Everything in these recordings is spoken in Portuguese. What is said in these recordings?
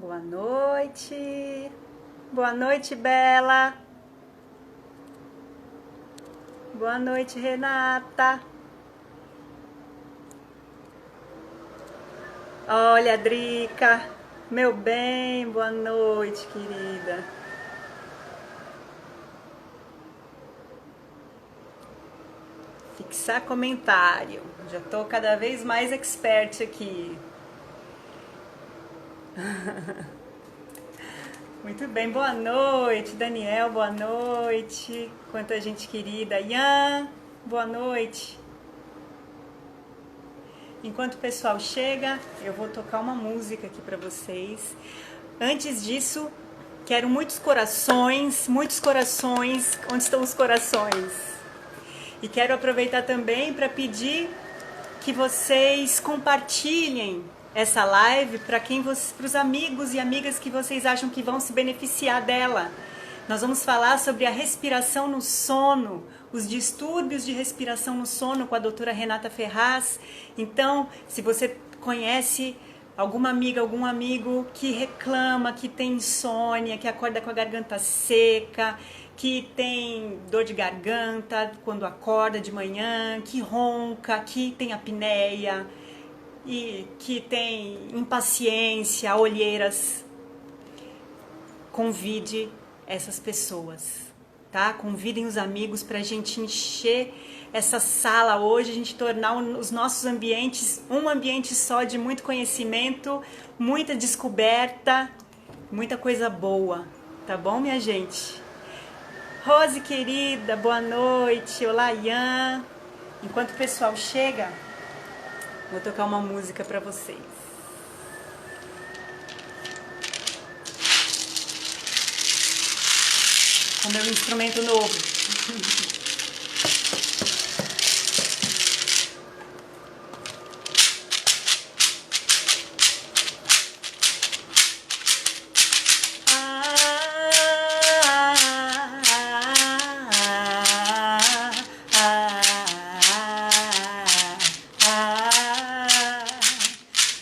Boa noite. Boa noite, Bela. Boa noite, Renata. Olha, Drica. Meu bem, boa noite, querida. Fixar comentário. Já tô cada vez mais expert aqui. Muito bem, boa noite, Daniel, boa noite. Quanta gente querida. Ian, boa noite. Enquanto o pessoal chega, eu vou tocar uma música aqui para vocês. Antes disso, quero muitos corações. Onde estão os corações? E quero aproveitar também para pedir que vocês compartilhem essa live para os amigos e amigas que vocês acham que vão se beneficiar dela. Nós vamos falar sobre a respiração no sono, os distúrbios de respiração no sono com a doutora Renata Ferraz. Então, se você conhece alguma amiga, algum amigo que reclama, que tem insônia, que acorda com a garganta seca, que tem dor de garganta quando acorda de manhã, que ronca, que tem apneia e que tem impaciência, olheiras, convide essas pessoas, tá? Convidem os amigos para a gente encher essa sala hoje, a gente tornar os nossos ambientes um ambiente só de muito conhecimento, muita descoberta, muita coisa boa, tá bom, minha gente? Rose querida, boa noite. Olá, Ian. Enquanto o pessoal chega, vou tocar uma música para vocês. Com meu instrumento novo.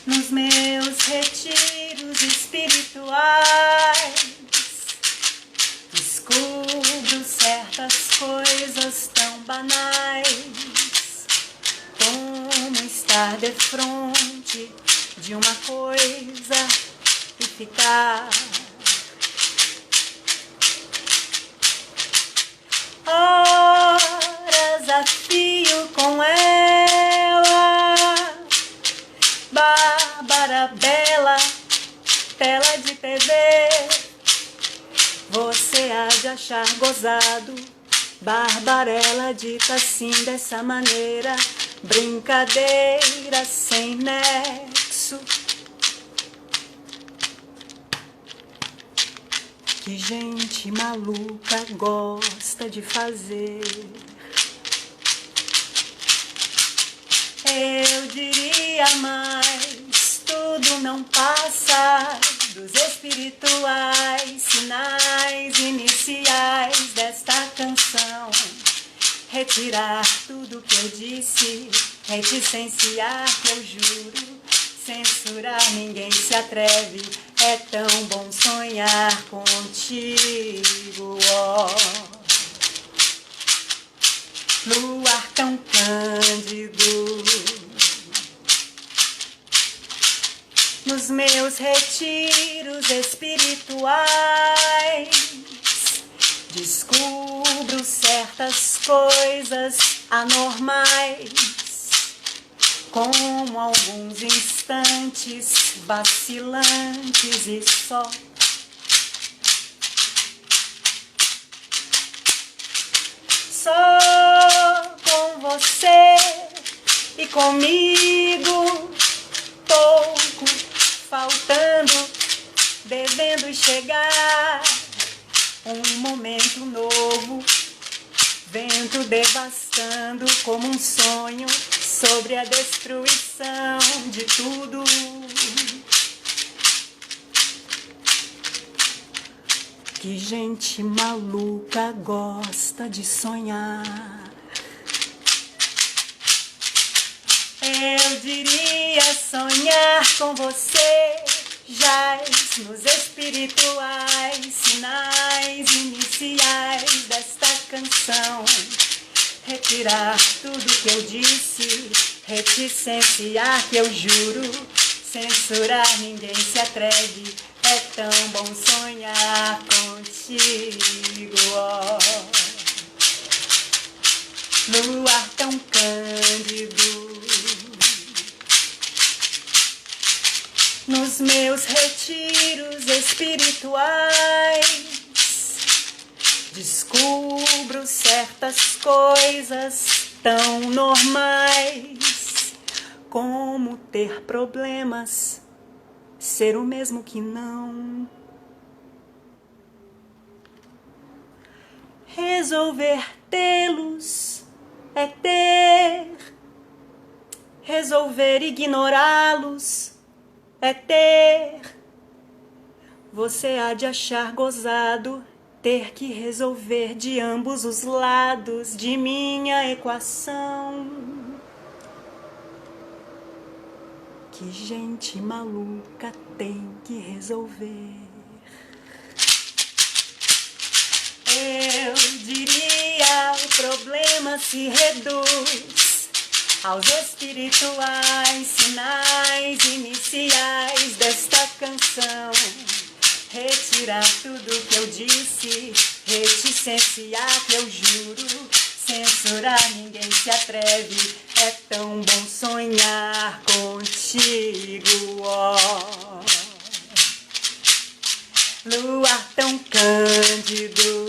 Nos meus retiros espirituais descubro certas coisas tão banais, como estar de frente de uma coisa e ficar horas a fio com ela. Bárbara Bela, tela de TV, você há de achar gozado. Barbarella dita assim dessa maneira, brincadeira sem nexo. Que gente maluca gosta de fazer. Eu diria mais, tudo não passa dos espirituais sinais iniciais desta canção. Retirar tudo que eu disse, reticenciar que eu juro, censurar ninguém se atreve, é tão bom sonhar contigo, ó. Luar tão cândido, nos meus retiros espirituais descubro certas coisas anormais, como alguns instantes vacilantes e só. Só com você e comigo, pouco faltando, devendo chegar um momento novo, vento devastando como um sonho sobre a destruição de tudo. Que gente maluca gosta de sonhar. Eu diria sonhar com você Jaz nos espirituais sinais iniciais desta canção. Retirar tudo que eu disse, reticenciar que eu juro, censurar ninguém se atreve, é tão bom sonhar contigo, ó. Luar tão cândido, nos meus retiros espirituais descubro certas coisas tão normais, como ter problemas, ser o mesmo que não. Resolver tê-los é ter, resolver ignorá-los é ter. Você há de achar gozado ter que resolver de ambos os lados de minha equação. Que gente maluca tem que resolver. Eu diria, o problema se reduz aos espirituais sinais iniciais desta canção. Retirar tudo que eu disse, reticenciar que eu juro, censurar ninguém se atreve, é tão bom sonhar contigo, ó. Luar tão cândido,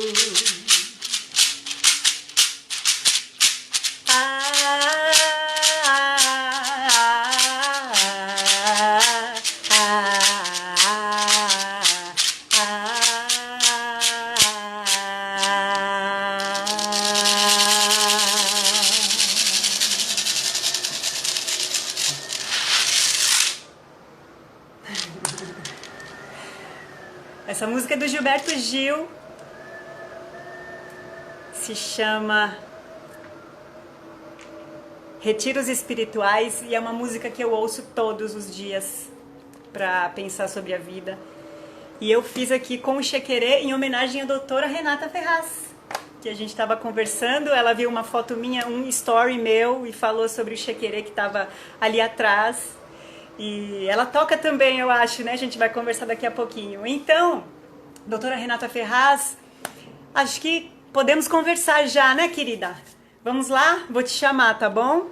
Essa música é do Gilberto Gil, se chama Retiros Espirituais e é uma música que eu ouço todos os dias para pensar sobre a vida. E eu fiz aqui com o Chequerê em homenagem à doutora Renata Ferraz, que a gente estava conversando, ela viu uma foto minha, um story meu e falou sobre o Chequerê que estava ali atrás. E ela toca também, eu acho, né? A gente vai conversar daqui a pouquinho. Então, doutora Renata Ferraz, acho que podemos conversar já, né, querida? Vamos lá? Vou te chamar, tá bom?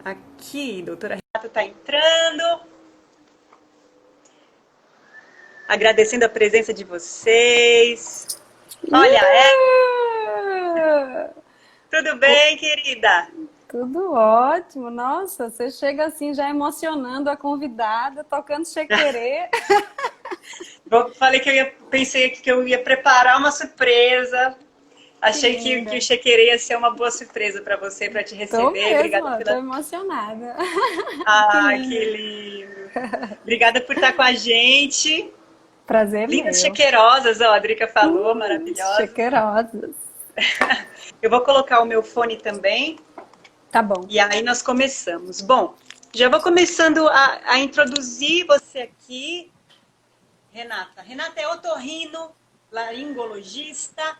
Aqui, doutora Renata tá entrando. Agradecendo a presença de vocês. Olha, tudo bem, querida? Tudo ótimo. Nossa, você chega assim já emocionando a convidada, tocando Chequerê. Falei que pensei aqui que eu ia preparar uma surpresa. Achei que o Chequerê ia ser uma boa surpresa para você, para te receber. Tô mesmo, Obrigada tô emocionada. Ah, que lindo. Obrigada por estar com a gente. Prazer Lindas meu. chequeirosas, ó, a Drica falou, maravilhosas. Chequeirosas. Eu vou colocar o meu fone também. Tá bom. E aí nós começamos. Bom, já vou começando a introduzir você aqui, Renata. Renata é otorrino, laringologista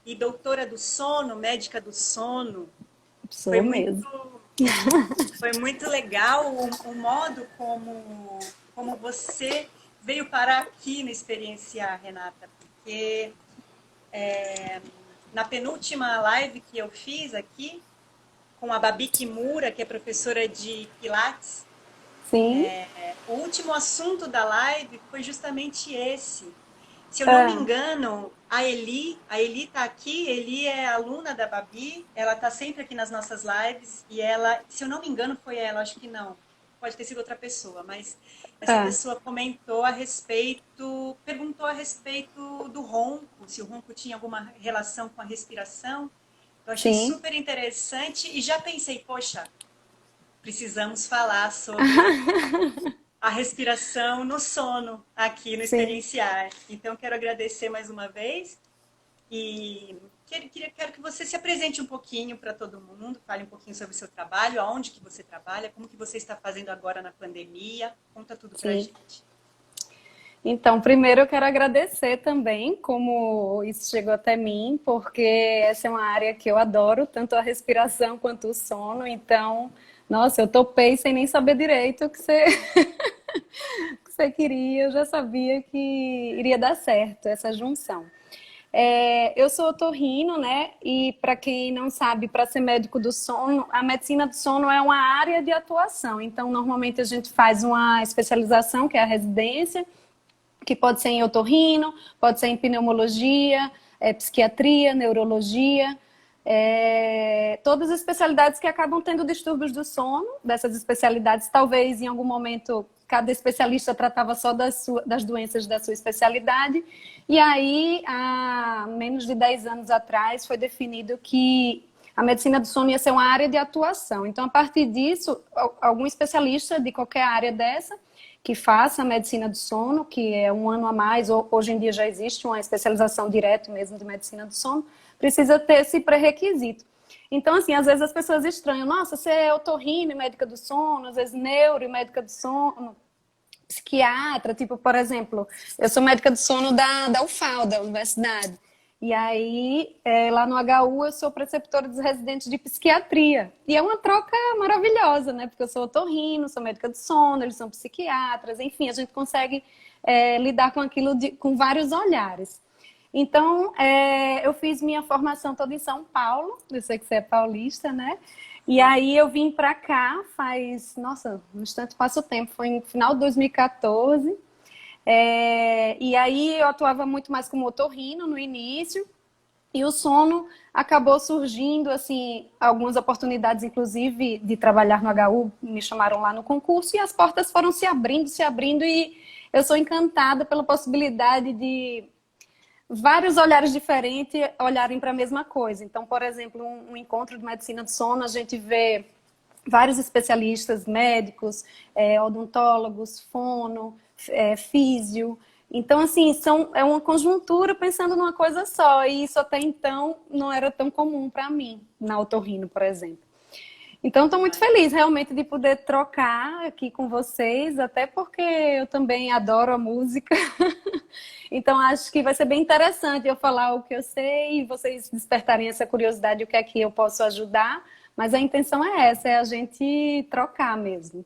e doutora do sono, médica do sono. Sou mesmo. Foi muito legal o modo como você veio parar aqui no Experienciar, Renata, porque na penúltima live que eu fiz aqui, com a Babi Kimura, que é professora de Pilates, Sim. O último assunto da live foi justamente esse. Se eu não me engano, a Eli está aqui, Eli é aluna da Babi, ela está sempre aqui nas nossas lives, e ela, se eu não me engano, foi ela, acho que não, pode ter sido outra pessoa, mas essa pessoa comentou a respeito, perguntou a respeito do ronco, se o ronco tinha alguma relação com a respiração. Eu achei super interessante e já pensei, poxa, precisamos falar sobre a respiração no sono aqui no Experienciar. Então, quero agradecer mais uma vez e quero que você se apresente um pouquinho para todo mundo, fale um pouquinho sobre o seu trabalho, aonde que você trabalha, como que você está fazendo agora na pandemia. Conta tudo pra Sim. gente. Então, primeiro eu quero agradecer também como isso chegou até mim, porque essa é uma área que eu adoro, tanto a respiração quanto o sono. Então, nossa, eu topei sem nem saber direito o que você, o que você queria. Eu já sabia que iria dar certo essa junção. Eu sou otorrino, né? E para quem não sabe, para ser médico do sono, a medicina do sono é uma área de atuação. Então, normalmente a gente faz uma especialização, que é a residência, que pode ser em otorrino, pode ser em pneumologia, psiquiatria, neurologia, todas as especialidades que acabam tendo distúrbios do sono. Dessas especialidades, talvez em algum momento cada especialista tratava só das doenças da sua especialidade. E aí, há menos de 10 anos atrás, foi definido que a medicina do sono ia ser uma área de atuação. Então, a partir disso, algum especialista de qualquer área dessa que faça a medicina do sono, que é um ano a mais, hoje em dia já existe uma especialização direto mesmo de medicina do sono, precisa ter esse pré-requisito. Então, assim, às vezes as pessoas estranham, nossa, você é otorrino e médica do sono, às vezes neuro e médica do sono, psiquiatra, tipo, por exemplo, eu sou médica do sono da UFAL, da universidade. E aí, lá no HU, eu sou preceptora dos residentes de psiquiatria. E é uma troca maravilhosa, né? Porque eu sou otorrino, sou médica do sono, eles são psiquiatras, enfim, a gente consegue lidar com aquilo com vários olhares. Então, eu fiz minha formação toda em São Paulo, eu sei que você é paulista, né? E aí eu vim para cá nossa, um instante passa o tempo, foi no final de 2014. E aí eu atuava muito mais como otorrino no início, e o sono acabou surgindo, assim, algumas oportunidades, inclusive, de trabalhar no HU, me chamaram lá no concurso, e as portas foram se abrindo, e eu sou encantada pela possibilidade de vários olhares diferentes olharem para a mesma coisa. Então, por exemplo, um encontro de medicina do sono, a gente vê vários especialistas médicos, odontólogos, fono, físio. Então, assim, é uma conjuntura pensando numa coisa só. E isso até então não era tão comum para mim, na otorrino, por exemplo. Então, estou muito feliz realmente de poder trocar aqui com vocês, até porque eu também adoro a música. Então, acho que vai ser bem interessante eu falar o que eu sei e vocês despertarem essa curiosidade, o que é que eu posso ajudar. Mas a intenção é essa, é a gente trocar mesmo.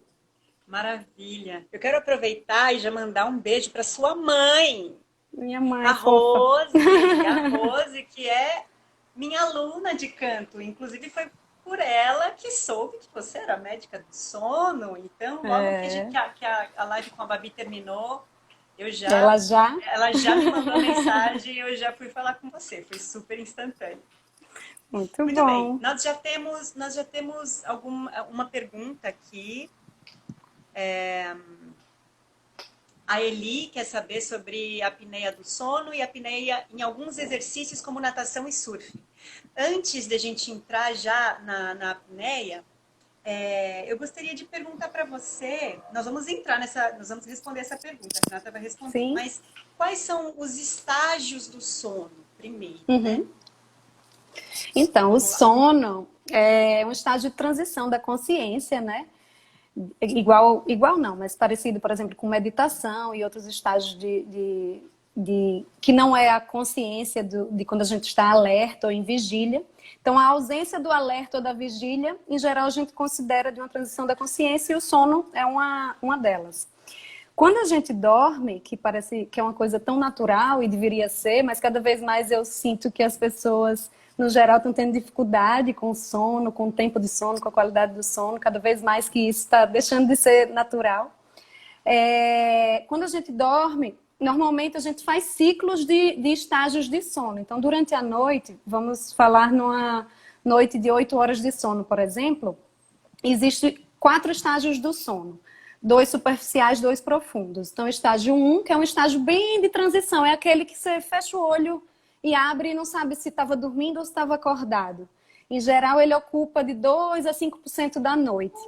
Maravilha. Eu quero aproveitar e já mandar um beijo para sua mãe, Minha mãe, a fofa. Rose, a Rose, que é minha aluna de canto. Inclusive, foi por ela que soube que você era médica do sono. Então, logo que a live com a Babi terminou, Ela já? ela já me mandou mensagem e eu já fui falar com você. Foi super instantâneo. Muito Muito bem. bom. Nós já temos uma pergunta aqui. A Eli quer saber sobre a apneia do sono e a apneia em alguns exercícios como natação e surf. Antes de a gente entrar já na apneia, eu gostaria de perguntar para você, nós vamos responder essa pergunta, a Renata vai responder, Sim. mas quais são os estágios do sono, primeiro, né? Uhum. Então, o Vamos lá. sono é um estágio de transição da consciência, né? Igual não, mas parecido, por exemplo, com meditação e outros estágios que não é a consciência de quando a gente está alerta ou em vigília. Então, a ausência do alerta ou da vigília, em geral, a gente considera de uma transição da consciência e o sono é uma delas. Quando a gente dorme, que parece que é uma coisa tão natural e deveria ser, mas cada vez mais eu sinto que as pessoas, no geral, estão tendo dificuldade com o sono, com o tempo de sono, com a qualidade do sono, cada vez mais que isso está deixando de ser natural. Quando a gente dorme, normalmente a gente faz ciclos de estágios de sono. Então, durante a noite, vamos falar numa noite de 8 horas de sono, por exemplo, existem 4 estágios do sono. 2 superficiais, 2 profundos. Então, estágio 1, que é um estágio bem de transição, é aquele que você fecha o olho e abre e não sabe se estava dormindo ou se estava acordado. Em geral, ele ocupa de 2 a 5% da noite.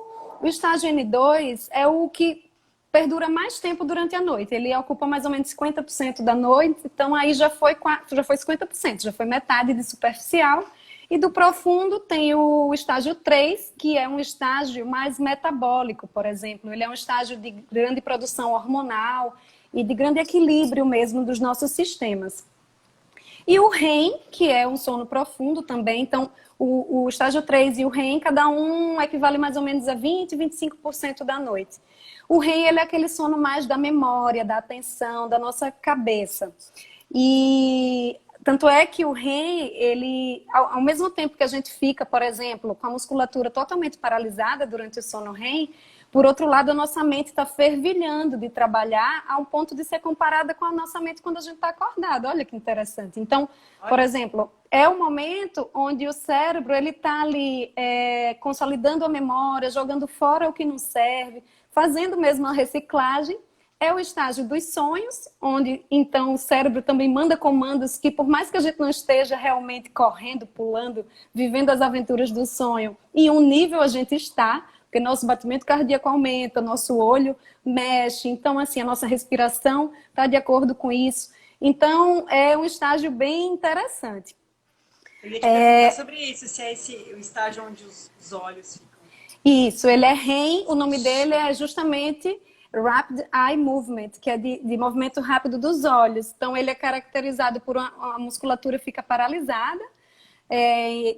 O estágio N2 é o que perdura mais tempo durante a noite. Ele ocupa mais ou menos 50% da noite, então aí já foi 50%, já foi metade de superficial. E do profundo tem o estágio 3, que é um estágio mais metabólico, por exemplo. Ele é um estágio de grande produção hormonal e de grande equilíbrio mesmo dos nossos sistemas. E o REM, que é um sono profundo também, então o estágio 3 e o REM, cada um equivale mais ou menos a 20, 25% da noite. O REM, ele é aquele sono mais da memória, da atenção, da nossa cabeça. E tanto é que o REM, ele, ao mesmo tempo que a gente fica, por exemplo, com a musculatura totalmente paralisada durante o sono REM, por outro lado, a nossa mente está fervilhando de trabalhar a um ponto de ser comparada com a nossa mente quando a gente está acordado. Olha que interessante. Então, por exemplo, é o momento onde o cérebro ele está ali consolidando a memória, jogando fora o que não serve, fazendo mesmo a reciclagem. É o estágio dos sonhos, onde então o cérebro também manda comandos que, por mais que a gente não esteja realmente correndo, pulando, vivendo as aventuras do sonho, em um nível a gente está, porque nosso batimento cardíaco aumenta, nosso olho mexe, então assim, a nossa respiração está de acordo com isso. Então, é um estágio bem interessante. Eu ia te perguntar sobre isso, se é esse o estágio onde os olhos ficam. Isso, ele é REM, o nome dele é justamente Rapid Eye Movement, que é de movimento rápido dos olhos. Então, ele é caracterizado por a musculatura fica paralisada.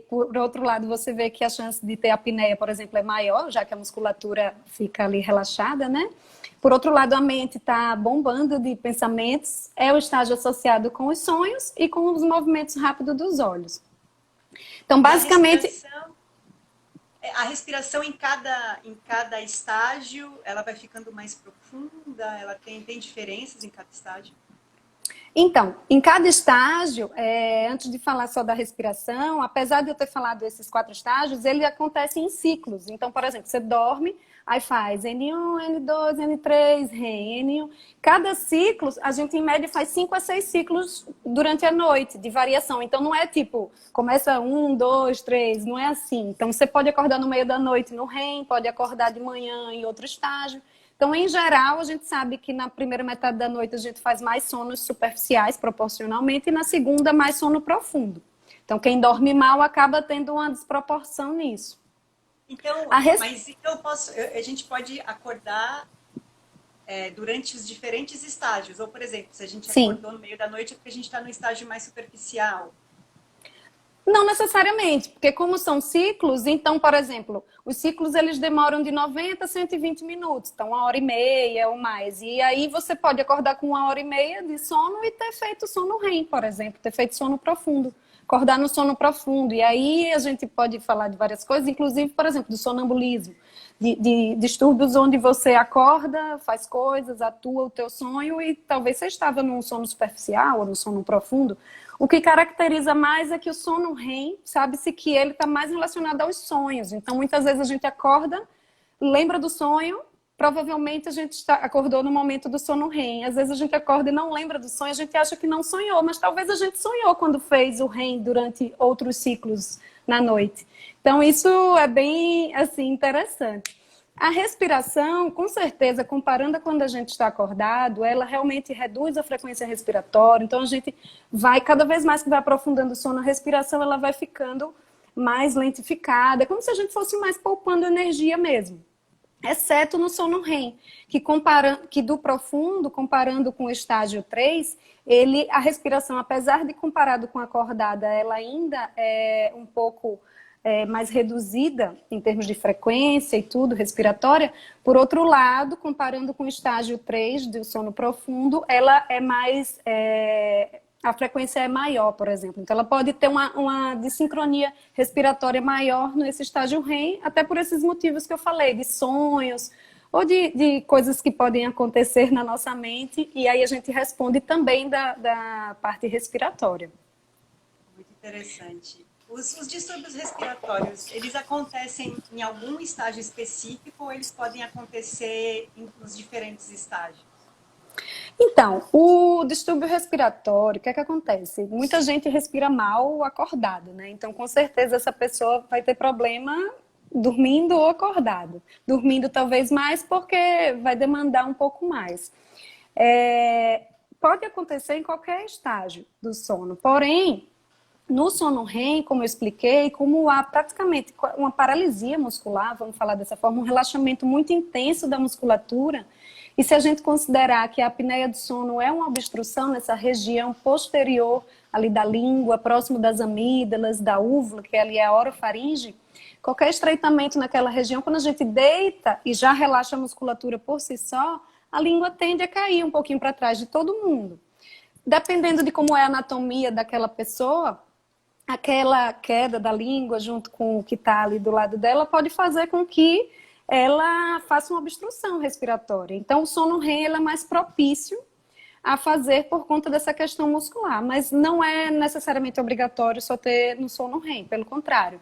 Por outro lado, você vê que a chance de ter apneia, por exemplo, é maior, já que a musculatura fica ali relaxada, né? Por outro lado, a mente está bombando de pensamentos. É o estágio associado com os sonhos e com os movimentos rápidos dos olhos. Então, basicamente... A respiração em cada estágio, ela vai ficando mais profunda? Ela tem diferenças em cada estágio? Então, em cada estágio, antes de falar só da respiração, apesar de eu ter falado esses 4 estágios, ele acontece em ciclos. Então, por exemplo, você dorme, aí faz N1, N2, N3, REM, N1. Cada ciclo, a gente em média faz 5 a 6 ciclos durante a noite, de variação. Então, não é tipo, começa 1, 2, 3, não é assim. Então, você pode acordar no meio da noite no REM, pode acordar de manhã em outro estágio. Então, em geral, a gente sabe que na primeira metade da noite a gente faz mais sonos superficiais, proporcionalmente, e na segunda, mais sono profundo. Então, quem dorme mal acaba tendo uma desproporção nisso. Então, mas então a gente pode acordar durante os diferentes estágios. Ou, por exemplo, se a gente acordou no meio da noite é porque a gente está no estágio mais superficial. Não necessariamente, porque como são ciclos, então, por exemplo, os ciclos eles demoram de 90 a 120 minutos, então 1h30 ou mais. E aí você pode acordar com 1h30 de sono e ter feito sono REM, por exemplo, ter feito sono profundo. Acordar no sono profundo. E aí a gente pode falar de várias coisas, inclusive, por exemplo, do sonambulismo, de distúrbios onde você acorda, faz coisas, atua o teu sonho e talvez você estava num sono superficial ou num sono profundo. O que caracteriza mais é que o sono REM, sabe-se que ele está mais relacionado aos sonhos. Então, muitas vezes a gente acorda, lembra do sonho, provavelmente a gente acordou no momento do sono REM. Às vezes a gente acorda e não lembra do sonho, a gente acha que não sonhou, mas talvez a gente sonhou quando fez o REM durante outros ciclos na noite. Então, isso é bem, assim, interessante. A respiração, com certeza, comparando a quando a gente está acordado, ela realmente reduz a frequência respiratória. Então, a gente vai, cada vez mais que vai aprofundando o sono, a respiração ela vai ficando mais lentificada. É como se a gente fosse mais poupando energia mesmo. Exceto no sono REM, que do profundo, comparando com o estágio 3, a respiração, apesar de comparado com a acordada, ela ainda é um pouco... mais reduzida em termos de frequência e tudo, respiratória. Por outro lado, comparando com o estágio 3 do sono profundo, ela é mais... a frequência é maior, por exemplo. Então, ela pode ter uma desincronia respiratória maior nesse estágio REM, até por esses motivos que eu falei, de sonhos, ou de coisas que podem acontecer na nossa mente, e aí a gente responde também da parte respiratória. Muito interessante. Os distúrbios respiratórios, eles acontecem em algum estágio específico ou eles podem acontecer nos diferentes estágios? Então, o distúrbio respiratório, o que é que acontece? Muita gente respira mal acordado, né? Então, com certeza, essa pessoa vai ter problema dormindo ou acordado. Dormindo talvez mais porque vai demandar um pouco mais. Pode acontecer em qualquer estágio do sono, porém, no sono REM, como eu expliquei, como há praticamente uma paralisia muscular, vamos falar dessa forma, um relaxamento muito intenso da musculatura, e se a gente considerar que a apneia do sono é uma obstrução nessa região posterior ali da língua, próximo das amígdalas, da úvula, que ali é a orofaringe, qualquer estreitamento naquela região, quando a gente deita e já relaxa a musculatura por si só, a língua tende a cair um pouquinho para trás de todo mundo. Dependendo de como é a anatomia daquela pessoa, aquela queda da língua junto com o que está ali do lado dela pode fazer com que ela faça uma obstrução respiratória. Então, o sono REM é mais propício a fazer por conta dessa questão muscular, mas não é necessariamente obrigatório só ter no sono REM, pelo contrário.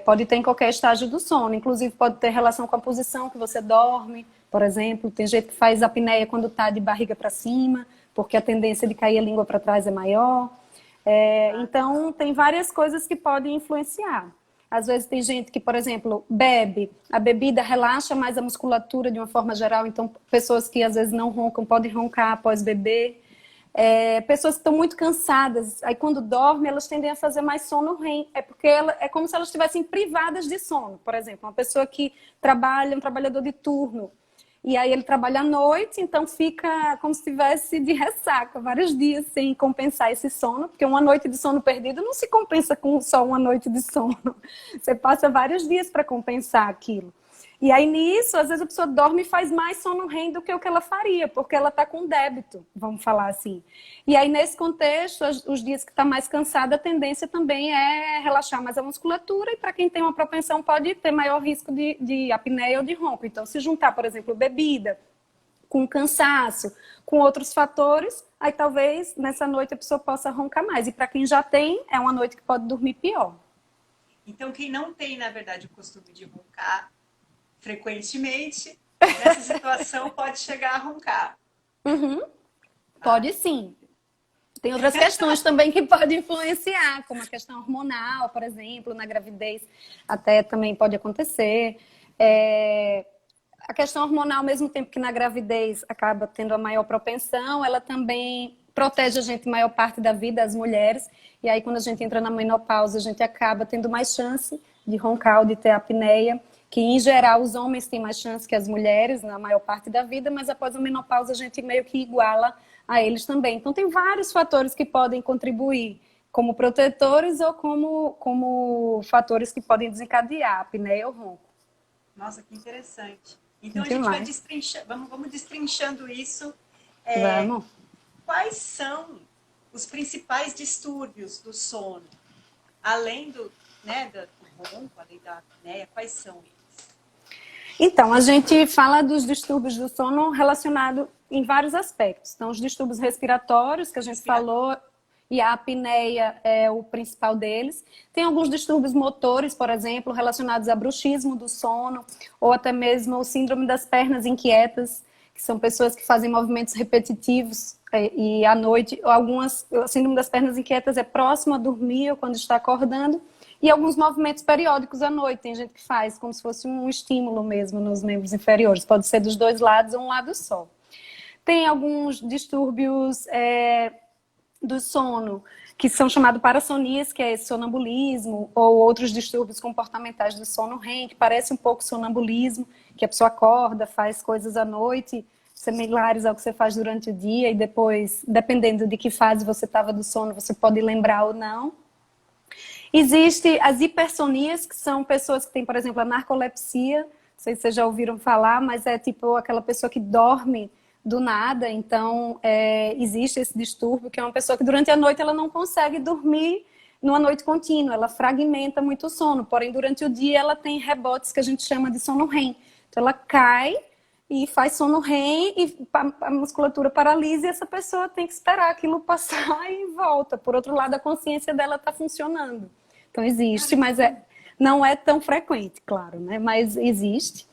Pode ter em qualquer estágio do sono, inclusive pode ter relação com a posição que você dorme, por exemplo. Tem gente que faz apneia quando está de barriga para cima, porque a tendência de cair a língua para trás é maior. Então, tem várias coisas que podem influenciar. Às vezes tem gente que, por exemplo, bebe, a bebida relaxa mais a musculatura de uma forma geral, então pessoas que às vezes não roncam podem roncar após beber. Pessoas que estão muito cansadas, aí quando dormem elas tendem a fazer mais sono REM, porque é como se elas estivessem privadas de sono. Por exemplo, uma pessoa que trabalha, um trabalhador de turno, e aí ele trabalha à noite, então fica como se estivesse de ressaca, vários dias sem compensar esse sono, porque uma noite de sono perdido não se compensa com só uma noite de sono. Você passa vários dias para compensar aquilo. E aí nisso, às vezes a pessoa dorme e faz mais sono REM do que o que ela faria, porque ela está com débito, vamos falar assim. E aí nesse contexto, os dias que está mais cansada, a tendência também é relaxar mais a musculatura, e para quem tem uma propensão pode ter maior risco de apneia ou de ronco. Então se juntar, por exemplo, bebida com cansaço, com outros fatores, aí talvez nessa noite a pessoa possa roncar mais. E para quem já tem, é uma noite que pode dormir pior. Então quem não tem, na verdade, o costume de roncar frequentemente, nessa situação pode chegar a roncar. Pode sim. Tem outras questões também que podem influenciar, como a questão hormonal, por exemplo, na gravidez até também pode acontecer. A questão hormonal, ao mesmo tempo que na gravidez acaba tendo a maior propensão, ela também protege a gente a maior parte da vida, as mulheres, e aí quando a gente entra na menopausa, a gente acaba tendo mais chance de roncar ou de ter apneia, que em geral os homens têm mais chance que as mulheres na maior parte da vida, mas após a menopausa a gente meio que iguala a eles também. Então tem vários fatores que podem contribuir como protetores ou como fatores que podem desencadear a apneia ou ronco. Nossa, que interessante. Então a gente vai destrinchando, vamos destrinchando isso. Vamos. Quais são os principais distúrbios do sono? Além do ronco, além da apneia, quais são eles? Então, a gente fala dos distúrbios do sono relacionado em vários aspectos. Então, os distúrbios respiratórios, que a gente falou, e a apneia é o principal deles. Tem alguns distúrbios motores, por exemplo, relacionados a bruxismo do sono, ou até mesmo o síndrome das pernas inquietas, que são pessoas que fazem movimentos repetitivos e à noite, o síndrome das pernas inquietas é próximo a dormir ou quando está acordando, e alguns movimentos periódicos à noite. Tem gente que faz como se fosse um estímulo mesmo nos membros inferiores. Pode ser dos dois lados ou um lado só. Tem alguns distúrbios do sono, que são chamados parassonias, que é esse sonambulismo, ou outros distúrbios comportamentais do sono REM, que parece um pouco sonambulismo, que a pessoa acorda, faz coisas à noite, similares ao que você faz durante o dia, e depois, dependendo de que fase você estava do sono, você pode lembrar ou não. Existem as hipersonias, que são pessoas que têm, por exemplo, a narcolepsia, não sei se vocês já ouviram falar, mas é tipo aquela pessoa que dorme do nada. Então, existe esse distúrbio, que é uma pessoa que durante a noite ela não consegue dormir numa noite contínua, ela fragmenta muito o sono, porém durante o dia ela tem rebotes que a gente chama de sono REM. Então ela cai e faz sono REM e a musculatura paralisa e essa pessoa tem que esperar aquilo passar e volta. Por outro lado, a consciência dela está funcionando. Então existe, mas não é tão frequente, claro, né? Mas existe.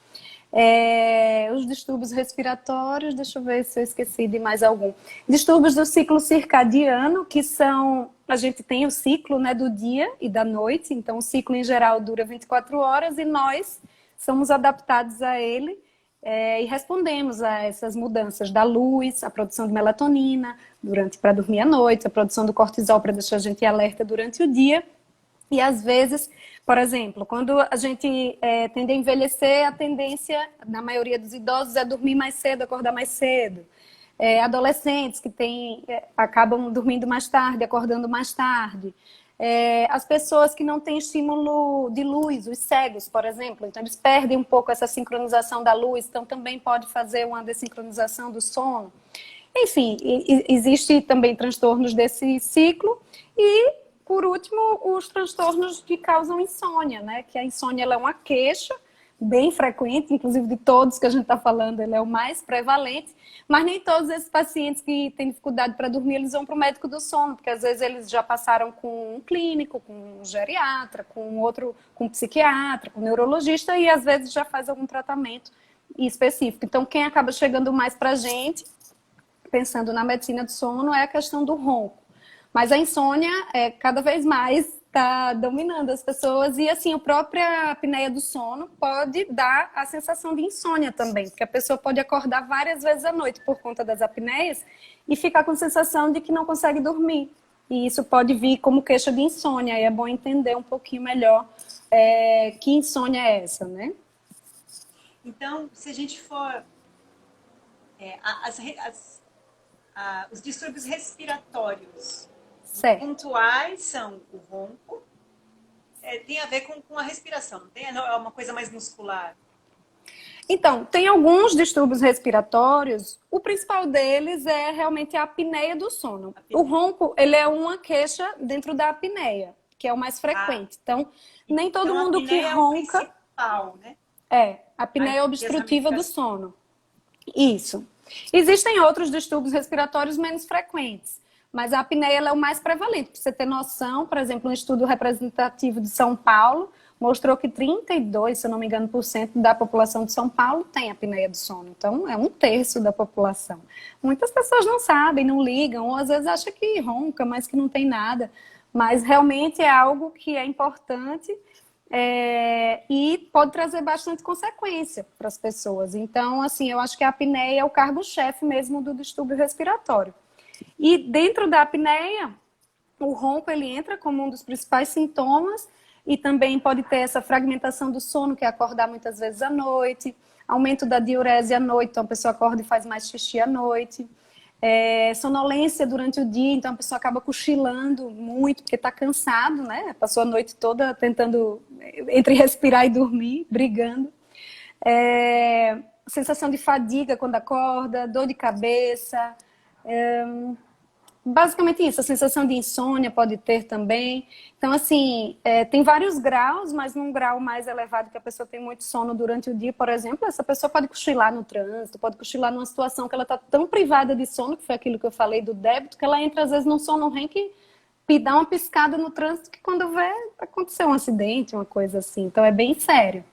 Os distúrbios respiratórios, deixa eu ver se eu esqueci de mais algum. Distúrbios do ciclo circadiano, que são a gente tem o ciclo, né, do dia e da noite, então o ciclo em geral dura 24 horas e nós somos adaptados a ele e respondemos a essas mudanças da luz, a produção de melatonina para dormir à noite, a produção do cortisol para deixar a gente alerta durante o dia. E às vezes, por exemplo, quando a gente tende a envelhecer, a tendência, na maioria dos idosos, é dormir mais cedo, acordar mais cedo. Adolescentes que acabam dormindo mais tarde, acordando mais tarde. As pessoas que não têm estímulo de luz, os cegos, por exemplo, então eles perdem um pouco essa sincronização da luz, então também pode fazer uma desincronização do sono. Enfim, existe também transtornos desse ciclo e, por último, os transtornos que causam insônia, né? Que a insônia ela é uma queixa bem frequente, inclusive de todos que a gente está falando, ele é o mais prevalente, mas nem todos esses pacientes que têm dificuldade para dormir, eles vão para o médico do sono, porque às vezes eles já passaram com um clínico, com um geriatra, com um psiquiatra, com um neurologista, e às vezes já faz algum tratamento específico. Então, quem acaba chegando mais para a gente, pensando na medicina do sono, é a questão do ronco. Mas a insônia, cada vez mais, está dominando as pessoas. E, assim, a própria apneia do sono pode dar a sensação de insônia também. Porque a pessoa pode acordar várias vezes à noite por conta das apneias e ficar com a sensação de que não consegue dormir. E isso pode vir como queixa de insônia. E é bom entender um pouquinho melhor que insônia é essa, né? Então, se a gente for... os distúrbios respiratórios pontuais são o ronco, tem a ver com a respiração, não tem? É uma coisa mais muscular? Então, tem alguns distúrbios respiratórios, o principal deles é realmente a apneia do sono. O ronco, ele é uma queixa dentro da apneia, que é o mais frequente. Então, nem todo mundo que ronca... É o principal, né? A apneia obstrutiva do sono. Isso. Existem outros distúrbios respiratórios menos frequentes, mas a apneia ela é o mais prevalente. Para você ter noção, por exemplo, um estudo representativo de São Paulo mostrou que 32%, se eu não me engano, da população de São Paulo tem apneia do sono. Então, é 1/3 da população. Muitas pessoas não sabem, não ligam, ou às vezes acham que ronca, mas que não tem nada. Mas realmente é algo que é importante e pode trazer bastante consequência para as pessoas. Então, assim, eu acho que a apneia é o cargo-chefe mesmo do distúrbio respiratório. E dentro da apneia, o ronco ele entra como um dos principais sintomas e também pode ter essa fragmentação do sono, que é acordar muitas vezes à noite, aumento da diurese à noite, então a pessoa acorda e faz mais xixi à noite, sonolência durante o dia, então a pessoa acaba cochilando muito, porque está cansado, né? Passou a noite toda tentando, entre respirar e dormir, brigando. Sensação de fadiga quando acorda, dor de cabeça... basicamente isso, a sensação de insônia pode ter também. Então, assim, tem vários graus, mas num grau mais elevado que a pessoa tem muito sono durante o dia, por exemplo, essa pessoa pode cochilar no trânsito, pode cochilar numa situação que ela está tão privada de sono, que foi aquilo que eu falei do débito, que ela entra às vezes num sono REM e dá uma piscada no trânsito que quando vê, aconteceu um acidente, uma coisa assim. Então, é bem sério.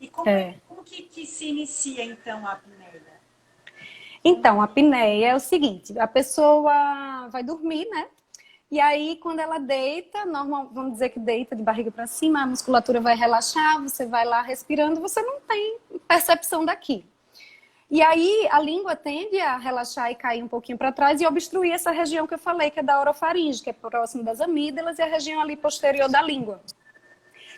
E como que se inicia, então, a apneia? Então, a apneia é o seguinte, a pessoa vai dormir, né? E aí, quando ela deita, vamos dizer que deita de barriga para cima, a musculatura vai relaxar, você vai lá respirando, você não tem percepção daqui. E aí, a língua tende a relaxar e cair um pouquinho para trás e obstruir essa região que eu falei, que é da orofaringe, que é próximo das amígdalas, e a região ali posterior da língua.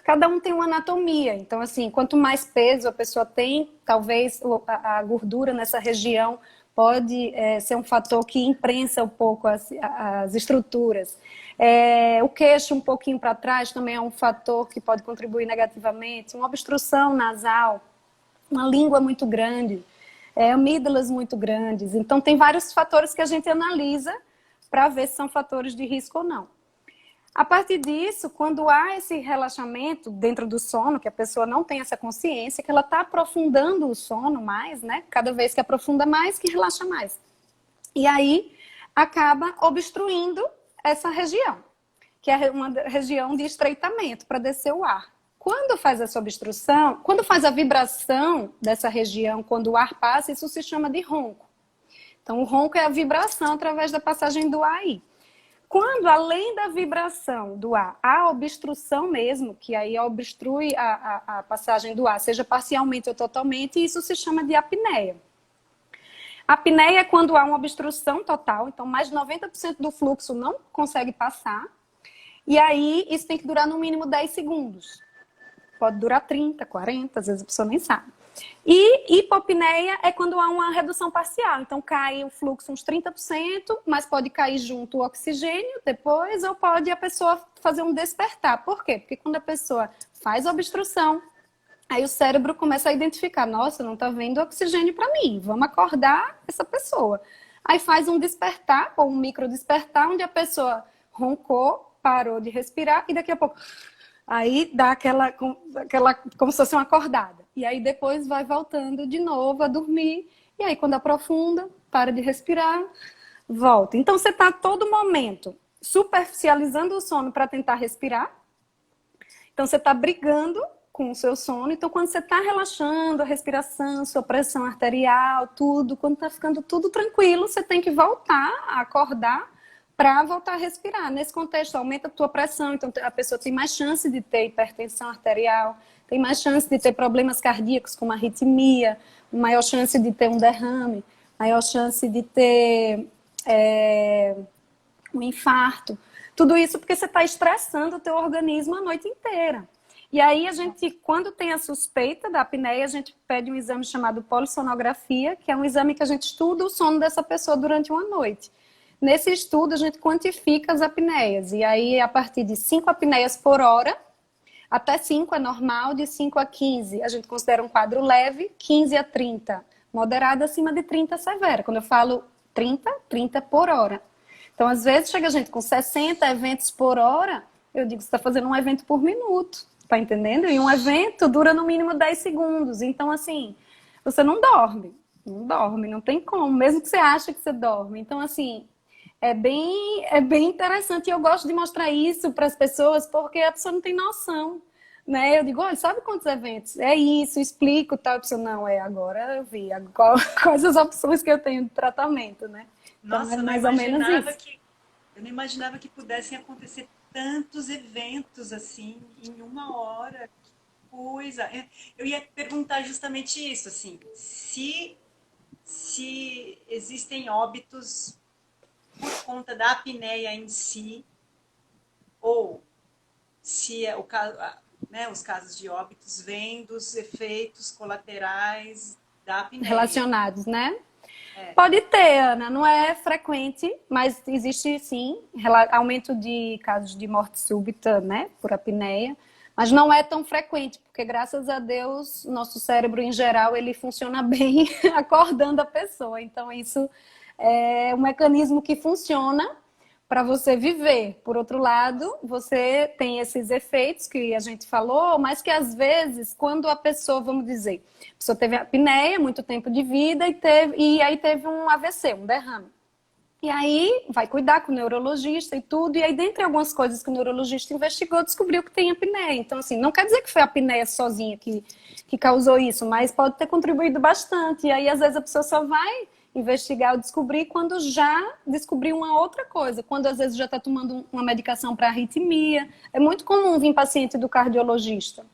Cada um tem uma anatomia, então assim, quanto mais peso a pessoa tem, talvez a gordura nessa região pode ser um fator que imprensa um pouco as estruturas. O queixo um pouquinho para trás também é um fator que pode contribuir negativamente. Uma obstrução nasal, uma língua muito grande, amígdalas muito grandes. Então tem vários fatores que a gente analisa para ver se são fatores de risco ou não. A partir disso, quando há esse relaxamento dentro do sono, que a pessoa não tem essa consciência, que ela está aprofundando o sono mais, né? Cada vez que aprofunda mais, que relaxa mais. E aí, acaba obstruindo essa região, que é uma região de estreitamento para descer o ar. Quando faz essa obstrução, quando faz a vibração dessa região, quando o ar passa, isso se chama de ronco. Então, o ronco é a vibração através da passagem do ar aí. Quando, além da vibração do ar, há obstrução mesmo, que aí obstrui a passagem do ar, seja parcialmente ou totalmente, isso se chama de apneia. A apneia é quando há uma obstrução total, então mais de 90% do fluxo não consegue passar, e aí isso tem que durar no mínimo 10 segundos. Pode durar 30, 40, às vezes a pessoa nem sabe. E hipopneia é quando há uma redução parcial. Então cai o fluxo uns 30%, mas pode cair junto o oxigênio depois, ou pode a pessoa fazer um despertar. Por quê? Porque quando a pessoa faz obstrução, aí o cérebro começa a identificar, nossa, não está vendo oxigênio para mim, vamos acordar essa pessoa. Aí faz um despertar, ou um micro despertar, onde a pessoa roncou, parou de respirar e daqui a pouco... Aí dá aquela, como se fosse uma acordada. E aí depois vai voltando de novo a dormir. E aí quando aprofunda, para de respirar, volta. Então você está a todo momento superficializando o sono para tentar respirar. Então você está brigando com o seu sono. Então quando você está relaxando a respiração, sua pressão arterial, tudo, quando está ficando tudo tranquilo, você tem que voltar a acordar para voltar a respirar. Nesse contexto, aumenta a tua pressão, então a pessoa tem mais chance de ter hipertensão arterial, tem mais chance de ter problemas cardíacos, como arritmia, maior chance de ter um derrame, maior chance de ter um infarto. Tudo isso porque você está estressando o teu organismo a noite inteira. E aí a gente, quando tem a suspeita da apneia, a gente pede um exame chamado polissonografia, que é um exame que a gente estuda o sono dessa pessoa durante uma noite. Nesse estudo, a gente quantifica as apneias. E aí, a partir de 5 apneias por hora, até 5 é normal, de 5 a 15, a gente considera um quadro leve, 15 a 30. Moderada, acima de 30, severa. Quando eu falo 30, 30 por hora. Então, às vezes, chega gente com 60 eventos por hora, eu digo, você está fazendo um evento por minuto, tá entendendo? E um evento dura no mínimo 10 segundos. Então, assim, você não dorme. Não dorme, não tem como. Mesmo que você ache que você dorme. Então, assim... É bem interessante e eu gosto de mostrar isso para as pessoas porque a pessoa não tem noção, né? Eu digo, olha, sabe quantos eventos? É isso, explico tal. A pessoa, não, agora eu vi. Quais as opções que eu tenho de tratamento, né? Nossa, então, é mais ou menos isso. Eu não imaginava que pudessem acontecer tantos eventos assim em uma hora. Que coisa. Eu ia perguntar justamente isso, assim, se existem óbitos por conta da apneia em si, ou se é o caso, né, os casos de óbitos vêm dos efeitos colaterais da apneia. Relacionados, né? Pode ter, Ana, não é frequente, mas existe sim aumento de casos de morte súbita, né, por apneia, mas não é tão frequente, porque graças a Deus, nosso cérebro em geral, ele funciona bem acordando a pessoa, então isso é um mecanismo que funciona para você viver. Por outro lado, você tem esses efeitos que a gente falou, mas que às vezes, quando a pessoa, vamos dizer, a pessoa teve apneia, muito tempo de vida, e aí teve um AVC, um derrame. E aí vai cuidar com o neurologista e tudo, e aí dentre algumas coisas que o neurologista investigou, descobriu que tem apneia. Então, assim, não quer dizer que foi a apneia sozinha que causou isso, mas pode ter contribuído bastante. E aí, às vezes, a pessoa só vai investigar ou descobrir quando já descobriu uma outra coisa, quando às vezes já está tomando uma medicação para arritmia. É muito comum vir paciente do cardiologista.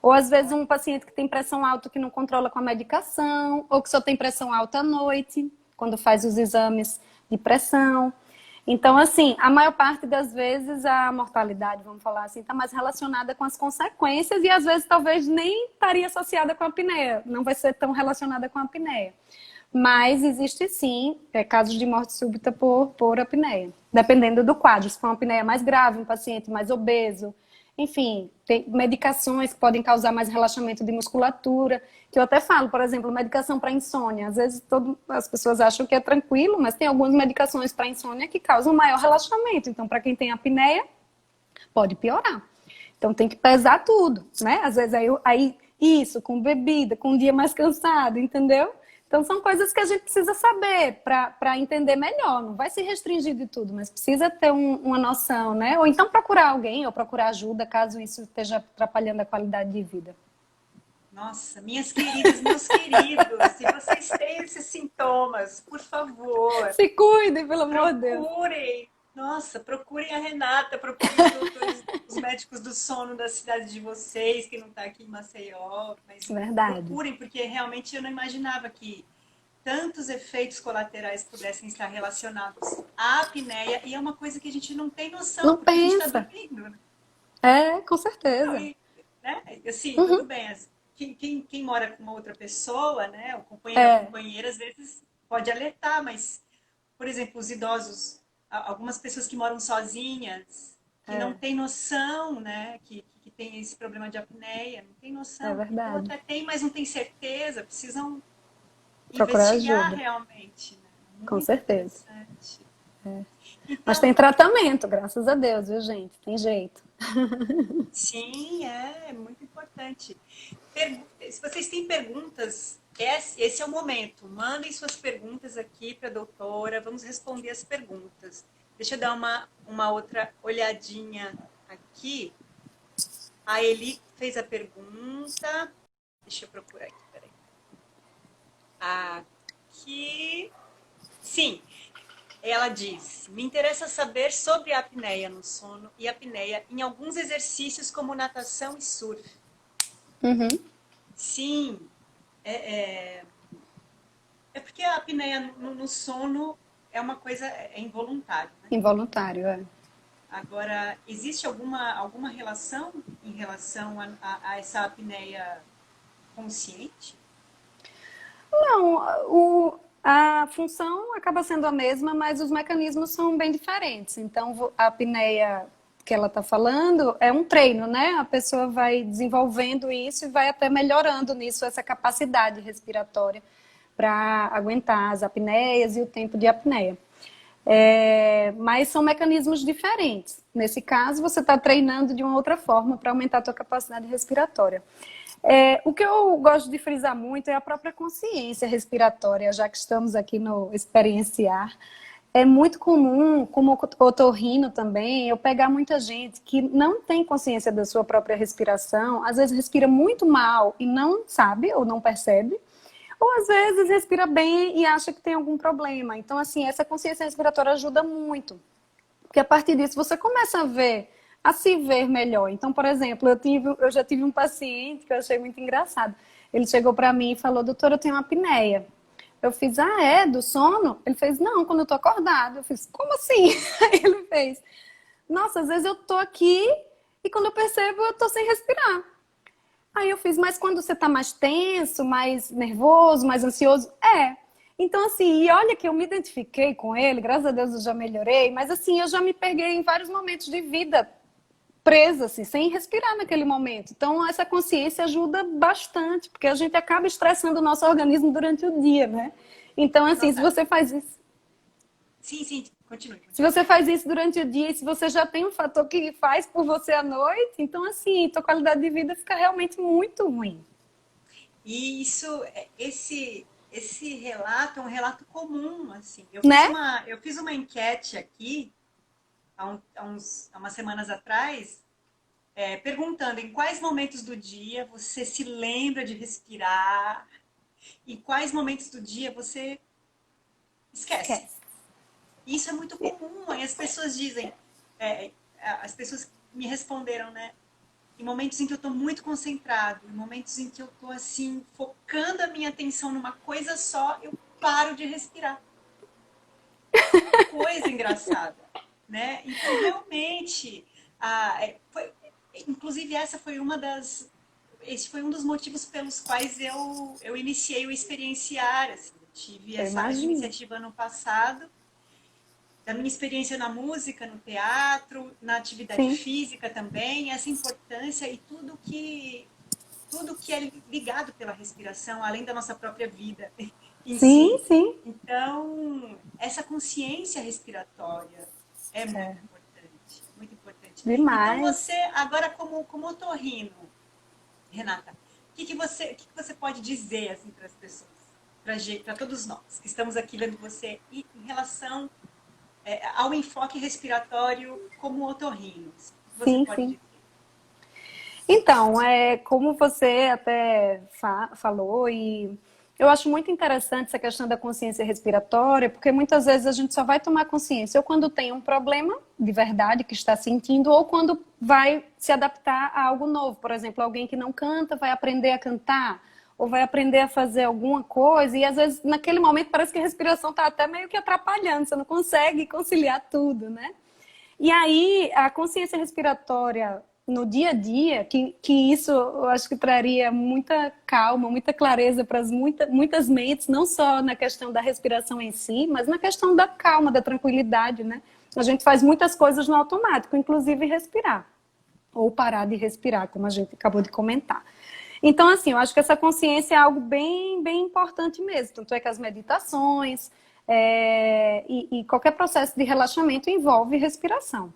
Ou às vezes um paciente que tem pressão alta que não controla com a medicação, ou que só tem pressão alta à noite, quando faz os exames de pressão. Então, assim, a maior parte das vezes a mortalidade, vamos falar assim, está mais relacionada com as consequências e às vezes talvez nem estaria associada com a apneia, não vai ser tão relacionada com a apneia. Mas existe sim casos de morte súbita por apneia, dependendo do quadro. Se for uma apneia mais grave, um paciente mais obeso, enfim, tem medicações que podem causar mais relaxamento de musculatura, que eu até falo, por exemplo, medicação para insônia. Às vezes as pessoas acham que é tranquilo, mas tem algumas medicações para insônia que causam maior relaxamento. Então, para quem tem apneia, pode piorar. Então, tem que pesar tudo, né? Às vezes aí isso, com bebida, com um dia mais cansado, entendeu? Então, são coisas que a gente precisa saber para entender melhor. Não vai se restringir de tudo, mas precisa ter uma noção, né? Ou então procurar alguém ou procurar ajuda, caso isso esteja atrapalhando a qualidade de vida. Nossa, minhas queridas, meus queridos, se vocês têm esses sintomas, por favor, se cuidem, pelo amor de Deus. Nossa, procurem a Renata, procurem os doutores, os médicos do sono da cidade de vocês, que não está aqui em Maceió, mas Verdade. procurem, porque realmente eu não imaginava que tantos efeitos colaterais pudessem estar relacionados à apneia, e é uma coisa que a gente não tem noção, Não porque a gente está pensa. dormindo, né? É, com Não, certeza. e, né? Assim, tudo Uhum. bem, quem mora com uma outra pessoa, né, o companheiro, a É, companheira, às vezes pode alertar, mas, por exemplo, os idosos, algumas pessoas que moram sozinhas, que não é, têm noção, né, que tem esse problema de apneia, não tem é noção, ou verdade. até tem, mas não tem certeza, precisam Procurar investigar ajuda, realmente, né? com Muito certeza. interessante. Mas tem Então, tratamento, graças a Deus, viu, gente? Tem jeito. sim, é muito importante. Se vocês têm perguntas, esse é o momento. Mandem suas perguntas aqui para a doutora. Vamos responder as perguntas. Deixa eu dar uma outra olhadinha aqui. A Eli fez a pergunta. Deixa eu procurar aqui, peraí. Aqui. Sim, ela diz: me interessa saber sobre a apneia no sono e apneia em alguns exercícios como natação e surf. Uhum. Sim, é porque a apneia no sono é uma coisa involuntária, né? Involuntário, é. Agora, existe alguma relação em relação a essa apneia consciente? Não, a função acaba sendo a mesma, mas os mecanismos são bem diferentes. Então, a apneia que ela está falando é um treino, né? A pessoa vai desenvolvendo isso e vai até melhorando nisso, essa capacidade respiratória para aguentar as apneias e o tempo de apneia. Mas são mecanismos diferentes. Nesse caso, você está treinando de uma outra forma para aumentar a sua capacidade respiratória. O que eu gosto de frisar muito é a própria consciência respiratória, já que estamos aqui no experienciar. É muito comum, como otorrino também, eu pegar muita gente que não tem consciência da sua própria respiração, às vezes respira muito mal e não sabe ou não percebe, ou às vezes respira bem e acha que tem algum problema. Então, assim, essa consciência respiratória ajuda muito. Porque a partir disso você começa a se ver melhor. Então, por exemplo, eu já tive um paciente que eu achei muito engraçado. Ele chegou para mim e falou: doutora, eu tenho uma apneia. Eu fiz: ah, é? Do sono? Ele fez: não, quando eu tô acordado. Eu fiz: como assim? Aí ele fez: nossa, às vezes eu tô aqui e quando eu percebo eu tô sem respirar. Aí eu fiz: mas quando você tá mais tenso, mais nervoso, mais ansioso? É. Então, assim, e olha que eu me identifiquei com ele, graças a Deus eu já melhorei, mas assim, eu já me peguei em vários momentos de vida presa, assim, sem respirar naquele momento. Então, essa consciência ajuda bastante, porque a gente acaba estressando o nosso organismo durante o dia, né? Então, assim, se Nossa, você faz isso, sim, sim, continue, se continue. você faz isso durante o dia, e se você já tem um fator que faz por você à noite, então, assim, tua qualidade de vida fica realmente muito ruim, E esse relato é um relato comum, assim. né? Eu fiz uma enquete aqui há umas semanas atrás, perguntando em quais momentos do dia você se lembra de respirar e quais momentos do dia você esquece. Esquece. Isso é muito comum. Aí as pessoas dizem, as pessoas me responderam, né? Em momentos em que eu estou muito concentrado, em momentos em que eu estou assim, focando a minha atenção numa coisa só, eu paro de respirar. Que coisa engraçada, né? Então, realmente, inclusive essa foi esse foi um dos motivos pelos quais eu iniciei o Experienciar. Assim. Eu tive Eu essa imagino. iniciativa ano passado, da minha experiência na música, no teatro, na atividade Sim, física também, essa importância e tudo que é ligado pela respiração, além da nossa própria vida em sim, si. sim. Então, essa consciência respiratória é muito importante, muito importante. Então, você, Demais. agora como otorrino, Renata, o que você pode dizer assim, para as pessoas, para todos nós que estamos aqui vendo você, em relação ao enfoque respiratório como otorrino? O que você Sim, pode sim. dizer? Então, como você até falou, e eu acho muito interessante essa questão da consciência respiratória, porque muitas vezes a gente só vai tomar consciência ou quando tem um problema de verdade que está sentindo, ou quando vai se adaptar a algo novo. Por exemplo, alguém que não canta vai aprender a cantar, ou vai aprender a fazer alguma coisa, e às vezes naquele momento parece que a respiração está até meio que atrapalhando, você não consegue conciliar tudo, né? E aí, a consciência respiratória no dia a dia, que isso eu acho que traria muita calma, muita clareza para muitas mentes, não só na questão da respiração em si, mas na questão da calma, da tranquilidade, né? A gente faz muitas coisas no automático, inclusive respirar, ou parar de respirar, como a gente acabou de comentar. Então, assim, eu acho que essa consciência é algo bem, bem importante mesmo. Tanto é que as meditações e qualquer processo de relaxamento envolve respiração.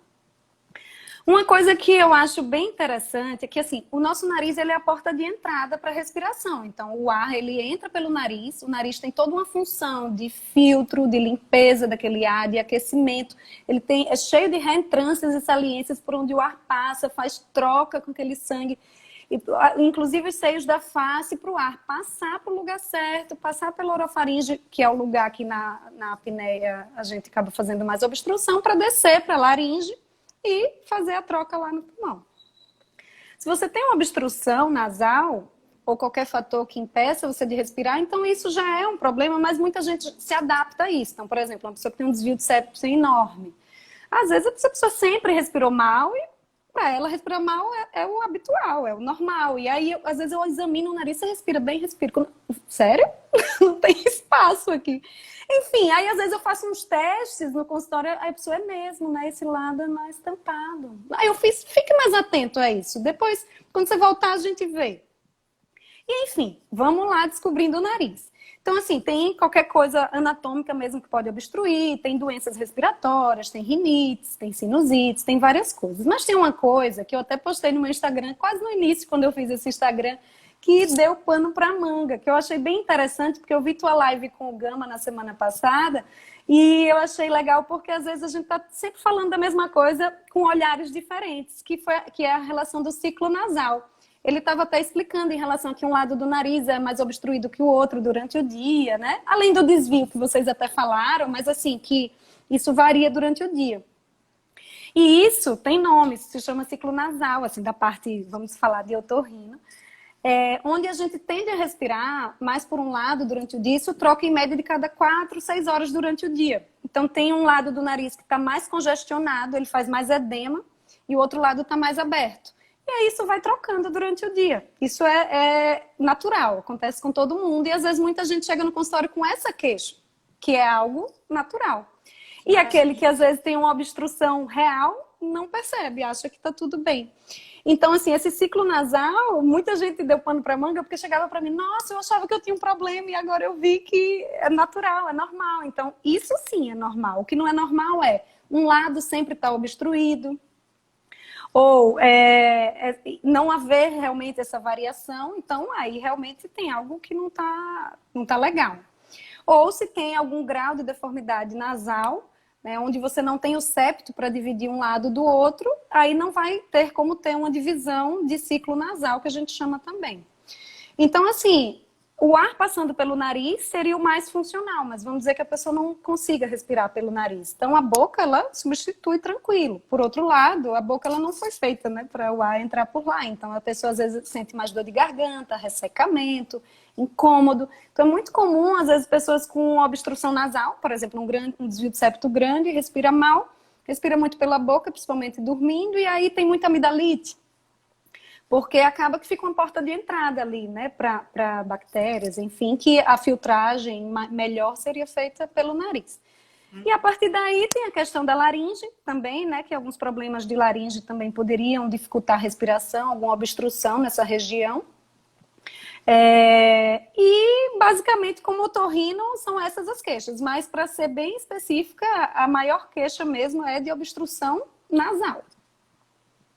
Uma coisa que eu acho bem interessante é que, assim, o nosso nariz ele é a porta de entrada para a respiração. Então, o ar ele entra pelo nariz, o nariz tem toda uma função de filtro, de limpeza daquele ar, de aquecimento. Ele é cheio de reentrâncias e saliências por onde o ar passa, faz troca com aquele sangue. Inclusive os seios da face para o ar passar para o lugar certo, passar pela orofaringe, que é o lugar que na apneia a gente acaba fazendo mais obstrução, para descer para a laringe e fazer a troca lá no pulmão. Se você tem uma obstrução nasal ou qualquer fator que impeça você de respirar, então isso já é um problema, mas muita gente se adapta a isso. Então, por exemplo, uma pessoa que tem um desvio de septo enorme. Às vezes essa pessoa sempre respirou mal e para ela respirar mal é o habitual, é o normal. E aí, às vezes eu examino o nariz, você respira bem, respira. Sério? Não tem espaço aqui. Enfim, aí às vezes eu faço uns testes no consultório, aí a pessoa é mesmo, né? Esse lado é mais tampado. Aí eu fique mais atento a isso. Depois, quando você voltar, a gente vê. E enfim, vamos lá descobrindo o nariz. Então, assim, tem qualquer coisa anatômica mesmo que pode obstruir, tem doenças respiratórias, tem rinites, tem sinusites, tem várias coisas. Mas tem uma coisa que eu até postei no meu Instagram, quase no início, quando eu fiz esse Instagram, que deu pano para manga, que eu achei bem interessante, porque eu vi tua live com o Gama na semana passada, e eu achei legal porque às vezes a gente está sempre falando da mesma coisa com olhares diferentes, que é a relação do ciclo nasal. Ele estava até explicando em relação a que um lado do nariz é mais obstruído que o outro durante o dia, né? Além do desvio que vocês até falaram, mas assim, que isso varia durante o dia. E isso tem nome, isso se chama ciclo nasal, assim, da parte, vamos falar, de otorrino, onde a gente tende a respirar mais por um lado durante o dia, isso troca em média de cada 4, 6 horas durante o dia. Então tem um lado do nariz que está mais congestionado, ele faz mais edema, e o outro lado está mais aberto. E aí isso vai trocando durante o dia. Isso é natural, acontece com todo mundo. E às vezes muita gente chega no consultório com essa queixa, que é algo natural. E aquele que às vezes tem uma obstrução real, não percebe, acha que está tudo bem. Então, assim, esse ciclo nasal, muita gente deu pano para manga porque chegava para mim, nossa, eu achava que eu tinha um problema e agora eu vi que é natural, é normal. Então, isso sim é normal. O que não é normal é um lado sempre está obstruído, ou não haver realmente essa variação, então aí realmente tem algo que não tá legal. Ou se tem algum grau de deformidade nasal, né, onde você não tem o septo para dividir um lado do outro, aí não vai ter como ter uma divisão de ciclo nasal, que a gente chama também. Então, assim, o ar passando pelo nariz seria o mais funcional, mas vamos dizer que a pessoa não consiga respirar pelo nariz. Então, a boca, ela substitui tranquilo. Por outro lado, a boca ela não foi feita, né, para o ar entrar por lá. Então, a pessoa às vezes sente mais dor de garganta, ressecamento, incômodo. Então, é muito comum, às vezes, pessoas com obstrução nasal, por exemplo, um desvio de septo grande, respira mal, respira muito pela boca, principalmente dormindo, e aí tem muita amidalite. Porque acaba que fica uma porta de entrada ali, né, para bactérias, enfim, que a filtragem melhor seria feita pelo nariz. E a partir daí tem a questão da laringe também, né, que alguns problemas de laringe também poderiam dificultar a respiração, alguma obstrução nessa região. E basicamente, como otorrino, são essas as queixas, mas para ser bem específica, a maior queixa mesmo é de obstrução nasal.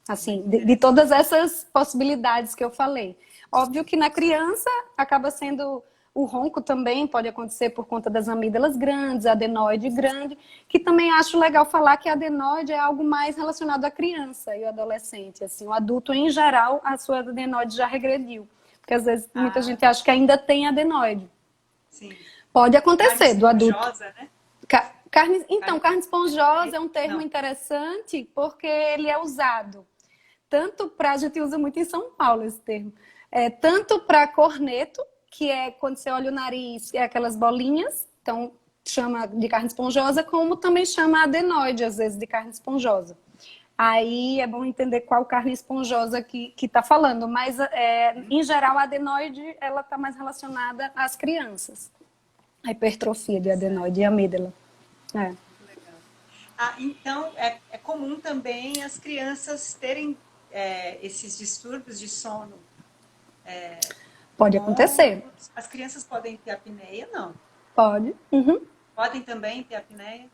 Assim, de todas essas possibilidades que eu falei. Óbvio que na criança acaba sendo o ronco também, pode acontecer por conta das amígdalas grandes, adenoide grande, que também acho legal falar que a adenoide é algo mais relacionado à criança e ao adolescente. Assim, o adulto, em geral, a sua adenoide já regrediu. Porque às vezes muita gente acha que ainda tem adenoide. Sim. Pode Carne acontecer do adulto. esponjosa, né? Carne esponjosa é um termo Não. interessante porque ele é usado tanto para, a gente usa muito em São Paulo esse termo, tanto para corneto, que é quando você olha o nariz, é aquelas bolinhas, então chama de carne esponjosa, como também chama adenoide, às vezes, de carne esponjosa. Aí é bom entender qual carne esponjosa que está falando, mas em geral a adenoide ela está mais relacionada às crianças. A hipertrofia de adenoide e amígdala. É. Legal. Ah, então, é comum também as crianças terem esses distúrbios de sono. Pode acontecer. Longos. As crianças podem ter apneia? Não. Pode. Uhum. Podem também ter apneia?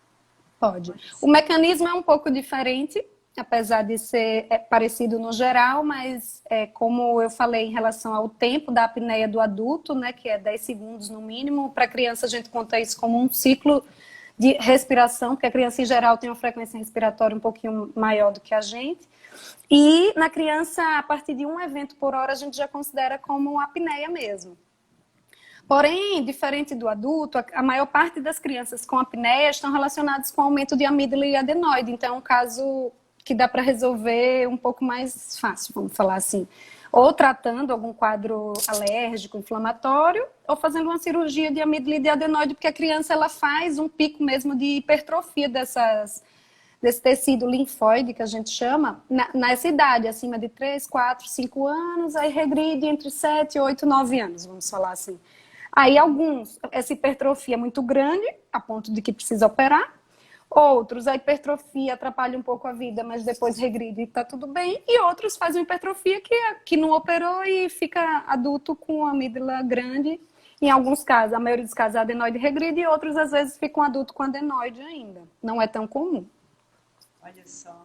Pode. Olha O só. mecanismo é um pouco diferente, apesar de ser parecido no geral, mas como eu falei em relação ao tempo da apneia do adulto, né, que é 10 segundos no mínimo, para a criança a gente conta isso como um ciclo de respiração, porque a criança em geral tem uma frequência respiratória um pouquinho maior do que a gente. E na criança, a partir de um evento por hora, a gente já considera como apneia mesmo. Porém, diferente do adulto, a maior parte das crianças com apneia estão relacionadas com aumento de amígdala e adenoide. Então, é um caso que dá para resolver um pouco mais fácil, vamos falar assim. Ou tratando algum quadro alérgico, inflamatório, ou fazendo uma cirurgia de amígdala e de adenoide, porque a criança ela faz um pico mesmo de hipertrofia desse tecido linfóide, que a gente chama, nessa idade, acima de 3, 4, 5 anos, aí regride entre 7, 8, 9 anos, vamos falar assim. Aí alguns, essa hipertrofia é muito grande, a ponto de que precisa operar. Outros, a hipertrofia atrapalha um pouco a vida, mas depois regride e está tudo bem. E outros fazem hipertrofia que não operou e fica adulto com a amígdala grande. Em alguns casos, a maioria dos casos, a adenoide regride e outros, às vezes, ficam adulto com adenoide ainda. Não é tão comum. Olha só.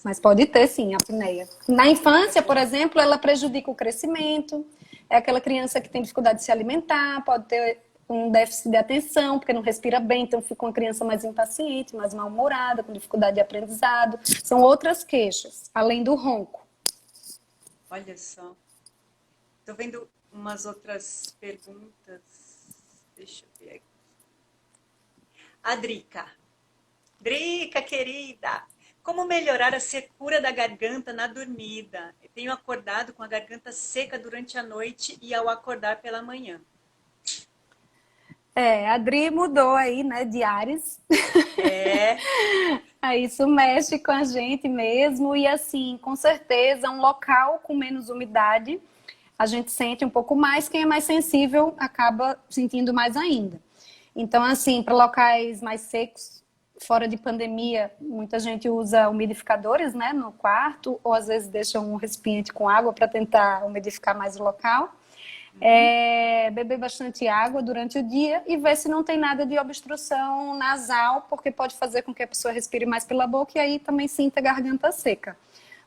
Mas pode ter, sim, apneia. Na infância, por exemplo, ela prejudica o crescimento. É aquela criança que tem dificuldade de se alimentar, pode ter um déficit de atenção, porque não respira bem, então fica uma criança mais impaciente, mais mal-humorada, com dificuldade de aprendizado. São outras queixas, além do ronco. Olha só. Estou vendo umas outras perguntas. Deixa eu ver aqui. A Drica. Drica, querida. Como melhorar a secura da garganta na dormida? Eu tenho acordado com a garganta seca durante a noite e ao acordar pela manhã. A Adri mudou aí, né, de ares. É. Aí isso mexe com a gente mesmo e assim, com certeza, um local com menos umidade, a gente sente um pouco mais, quem é mais sensível acaba sentindo mais ainda. Então, assim, para locais mais secos, fora de pandemia, muita gente usa umidificadores, né, no quarto, ou às vezes deixa um recipiente com água para tentar umidificar mais o local. Beber bastante água durante o dia e ver se não tem nada de obstrução nasal, porque pode fazer com que a pessoa respire mais pela boca e aí também sinta a garganta seca.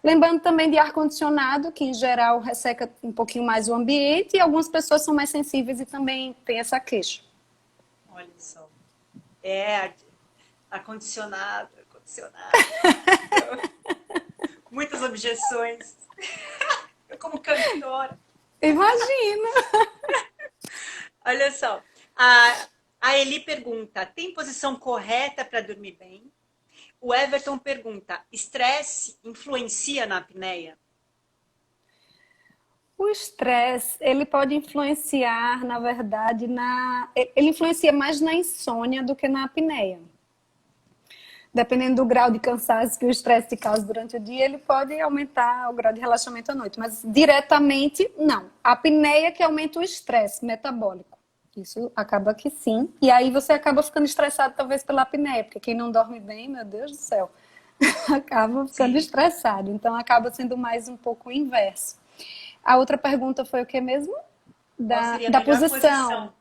Lembrando também de ar-condicionado, que em geral resseca um pouquinho mais o ambiente e algumas pessoas são mais sensíveis e também tem essa queixa. Olha só. Ar-condicionado. Muitas objeções. Eu como cantora. Imagina! Olha só. A Eli pergunta, tem posição correta para dormir bem? O Everton pergunta, estresse influencia na apneia? O estresse, ele pode influenciar, na verdade, ele influencia mais na insônia do que na apneia. Dependendo do grau de cansaço que o estresse te causa durante o dia, ele pode aumentar o grau de relaxamento à noite. Mas diretamente, não. A apneia que aumenta o estresse metabólico. Isso acaba que sim. E aí você acaba ficando estressado talvez pela apneia, porque quem não dorme bem, meu Deus do céu, acaba ficando estressado. Então acaba sendo mais um pouco o inverso. A outra pergunta foi o que mesmo? Qual seria a Da melhor posição.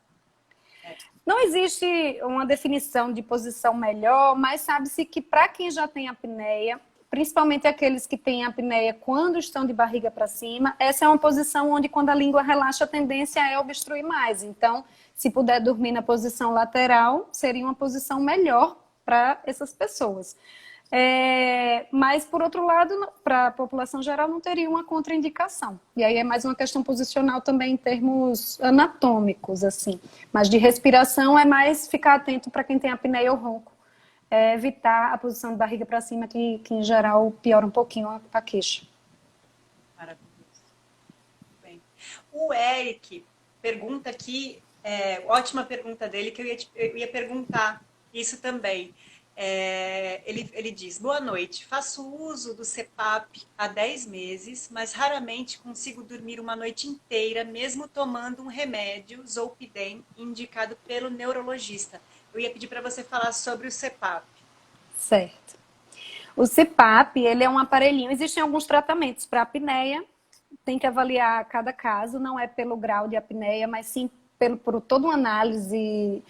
Não existe uma definição de posição melhor, mas sabe-se que para quem já tem apneia, principalmente aqueles que têm apneia quando estão de barriga para cima, essa é uma posição onde quando a língua relaxa a tendência é obstruir mais. Então, se puder dormir na posição lateral, seria uma posição melhor para essas pessoas. Mas, por outro lado, para a população geral não teria uma contraindicação. E aí é mais uma questão posicional também em termos anatômicos, assim. Mas de respiração é mais ficar atento para quem tem apneia ou ronco. Evitar a posição de barriga para cima, que em geral piora um pouquinho a queixa. Maravilhoso. Bem. O Eric pergunta aqui, ótima pergunta dele, que eu ia perguntar isso também. Ele diz, boa noite, faço uso do CPAP há 10 meses, mas raramente consigo dormir uma noite inteira, mesmo tomando um remédio, Zolpidem, indicado pelo neurologista. Eu ia pedir para você falar sobre o CPAP. Certo. O CPAP, ele é um aparelhinho, existem alguns tratamentos para apneia, tem que avaliar cada caso, não é pelo grau de apneia, mas sim por toda uma análise,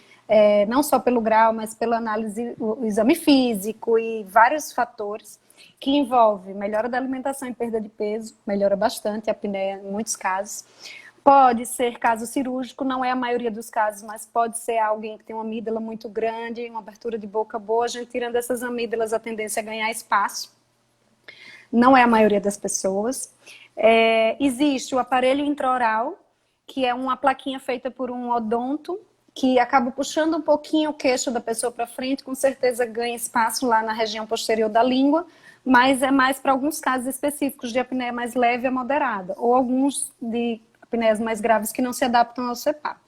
não só pelo grau, mas pela análise, o exame físico e vários fatores, que envolve melhora da alimentação e perda de peso, melhora bastante a apneia em muitos casos. Pode ser caso cirúrgico, não é a maioria dos casos, mas pode ser alguém que tem uma amígdala muito grande, uma abertura de boca boa, a gente tirando essas amígdalas, a tendência é ganhar espaço. Não é a maioria das pessoas. Existe o aparelho intraoral, que é uma plaquinha feita por um odonto, que acaba puxando um pouquinho o queixo da pessoa para frente, com certeza ganha espaço lá na região posterior da língua, mas é mais para alguns casos específicos de apneia mais leve a moderada, ou alguns de apneias mais graves que não se adaptam ao CPAP.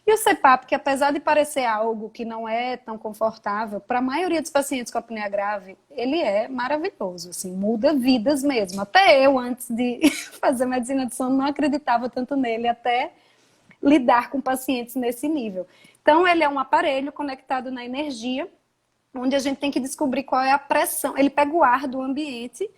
E o CPAP, que apesar de parecer algo que não é tão confortável, para a maioria dos pacientes com apneia grave, ele é maravilhoso, assim, muda vidas mesmo. Até eu, antes de fazer medicina de sono, não acreditava tanto nele, até lidar com pacientes nesse nível. Então, ele é um aparelho conectado na energia, onde a gente tem que descobrir qual é a pressão. Ele pega o ar do ambiente,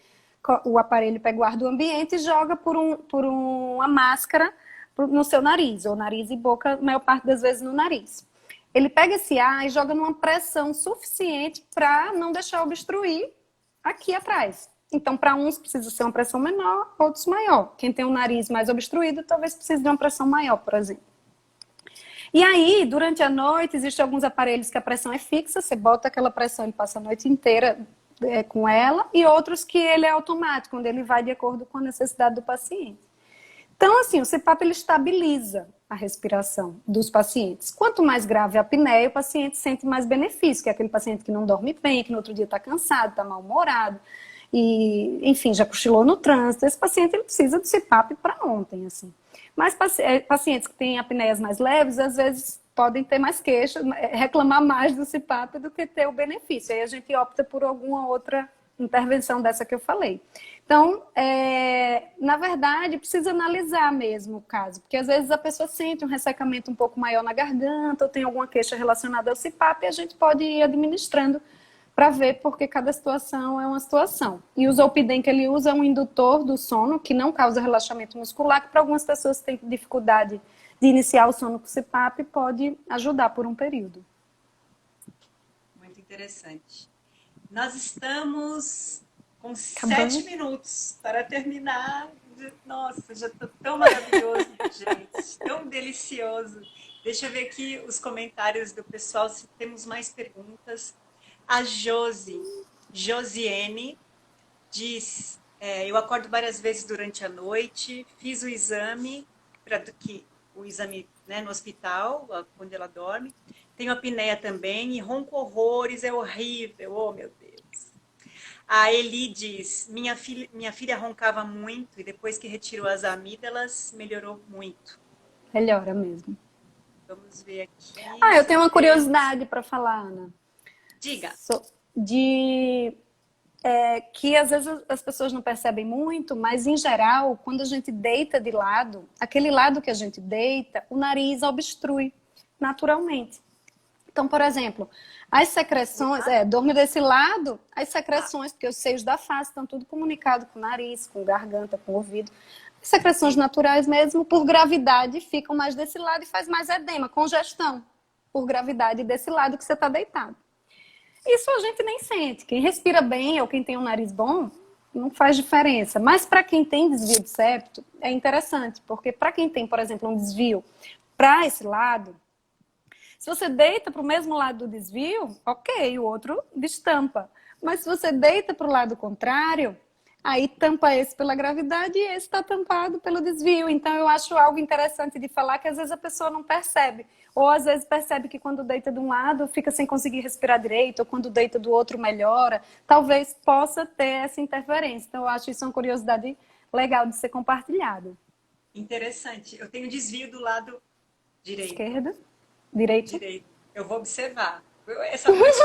o aparelho pega o ar do ambiente e joga por uma máscara no seu nariz, ou nariz e boca, a maior parte das vezes no nariz. Ele pega esse ar e joga numa pressão suficiente para não deixar obstruir aqui atrás. Então, para uns precisa ser uma pressão menor, outros maior. Quem tem o nariz mais obstruído, talvez precise de uma pressão maior, por exemplo. E aí, durante a noite, existem alguns aparelhos que a pressão é fixa, você bota aquela pressão, ele passa a noite inteira com ela, e outros que ele é automático, onde ele vai de acordo com a necessidade do paciente. Então, assim, o CPAP ele estabiliza a respiração dos pacientes. Quanto mais grave a apneia, o paciente sente mais benefício, que é aquele paciente que não dorme bem, que no outro dia está cansado, está mal-humorado, e, enfim, já cochilou no trânsito. Esse paciente ele precisa de CPAP para ontem, assim. Mas pacientes que têm apneias mais leves, às vezes podem ter mais queixas, reclamar mais do CPAP do que ter o benefício. Aí a gente opta por alguma outra intervenção dessa que eu falei. Então, na verdade, precisa analisar mesmo o caso, porque às vezes a pessoa sente um ressecamento um pouco maior na garganta, ou tem alguma queixa relacionada ao CPAP, e a gente pode ir administrando para ver, porque cada situação é uma situação. E o Zolpidem que ele usa é um indutor do sono, que não causa relaxamento muscular, que para algumas pessoas que têm dificuldade de iniciar o sono com CPAP, pode ajudar por um período. Muito interessante. Nós estamos com Acabando. 7 minutos para terminar. Nossa, já está tão maravilhoso, gente. Tão delicioso. Deixa eu ver aqui os comentários do pessoal, se temos mais perguntas. A Josiane, diz, eu acordo várias vezes durante a noite, fiz o exame, né, no hospital, quando ela dorme. Tenho apneia também e ronco horrores, é horrível, oh meu Deus. A Eli diz, minha filha roncava muito e depois que retirou as amígdalas, melhorou muito. Melhora mesmo. Vamos ver aqui. Eu tenho uma curiosidade para falar, Ana. Diga. Que às vezes as pessoas não percebem muito, mas em geral, quando a gente deita de lado, aquele lado que a gente deita, o nariz obstrui naturalmente. Então, por exemplo, as secreções, dorme desse lado, as secreções, porque os seios da face estão tudo comunicado com o nariz, com a garganta, com o ouvido. As secreções naturais mesmo, por gravidade, ficam mais desse lado e faz mais edema, congestão, por gravidade desse lado que você está deitado. Isso a gente nem sente. Quem respira bem ou quem tem um nariz bom, não faz diferença. Mas para quem tem desvio de septo, é interessante, porque para quem tem, por exemplo, um desvio para esse lado, se você deita para o mesmo lado do desvio, ok, o outro destampa. Mas se você deita para o lado contrário, aí tampa esse pela gravidade e esse está tampado pelo desvio. Então eu acho algo interessante de falar que às vezes a pessoa não percebe. Ou às vezes percebe que quando deita de um lado fica sem conseguir respirar direito, ou quando deita do outro melhora. Talvez possa ter essa interferência. Então eu acho isso uma curiosidade legal de ser compartilhado. Interessante. Eu tenho desvio do lado direito. Esquerda, direita. Direito. Eu vou observar. Essa noite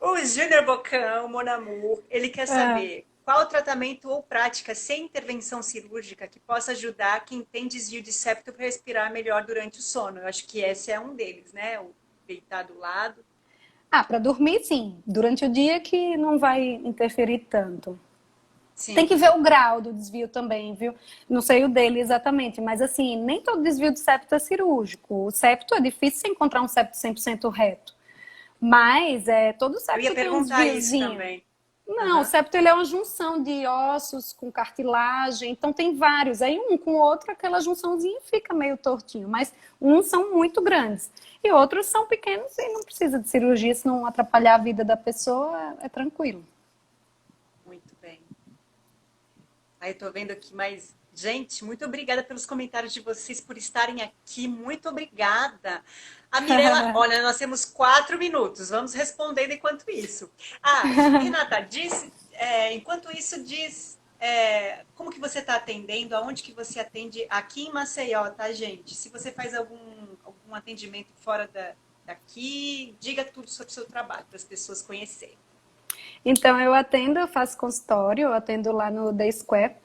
o Júnior Bocão, Mon Amour, ele quer saber qual o tratamento ou prática sem intervenção cirúrgica que possa ajudar quem tem desvio de septo para respirar melhor durante o sono. Eu acho que esse é um deles, né? O deitar do lado. Ah, para dormir, sim. Durante o dia que não vai interferir tanto. Sim. Tem que ver o grau do desvio também, viu? Não sei o dele exatamente, mas assim, nem todo desvio de septo é cirúrgico. O septo é difícil você encontrar um septo 100% reto. Mas todo Eu ia septo tem um perguntar isso desviozinho. também. Não, o septo ele é uma junção de ossos com cartilagem, então tem vários. Aí um com o outro, aquela junçãozinha fica meio tortinho, mas uns são muito grandes e outros são pequenos e não precisa de cirurgia, se não atrapalhar a vida da pessoa, é tranquilo. Muito bem. Aí eu tô vendo aqui mais. Gente, muito obrigada pelos comentários de vocês, por estarem aqui. Muito obrigada. A Mirella, olha, nós temos 4 minutos. Vamos respondendo enquanto isso. Ah, Renata, enquanto isso, como que você está atendendo? Aonde que você atende? Aqui em Maceió, tá, gente? Se você faz algum atendimento fora daqui, diga tudo sobre o seu trabalho, para as pessoas conhecerem. Então, eu faço consultório, eu atendo lá no Day Square.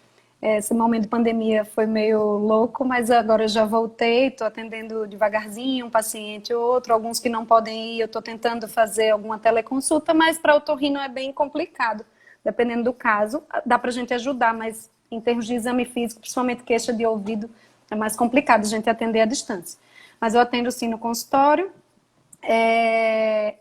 Esse momento de pandemia foi meio louco, mas agora eu já voltei, estou atendendo devagarzinho, um paciente ou outro, alguns que não podem ir, eu estou tentando fazer alguma teleconsulta, mas para otorrino é bem complicado, dependendo do caso. Dá para a gente ajudar, mas em termos de exame físico, principalmente queixa de ouvido, é mais complicado a gente atender à distância. Mas eu atendo sim no consultório.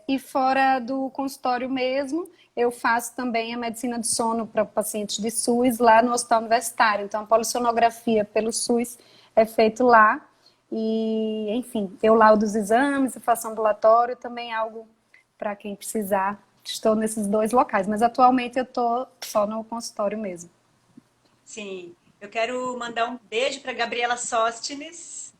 E fora do consultório mesmo, eu faço também a medicina de sono para pacientes de SUS lá no Hospital Universitário. Então, a polissonografia pelo SUS é feito lá. E, enfim, eu laudo os exames, eu faço ambulatório, também algo para quem precisar. Estou nesses 2 locais, mas atualmente eu estou só no consultório mesmo. Sim, eu quero mandar um beijo para Gabriela Sóstines,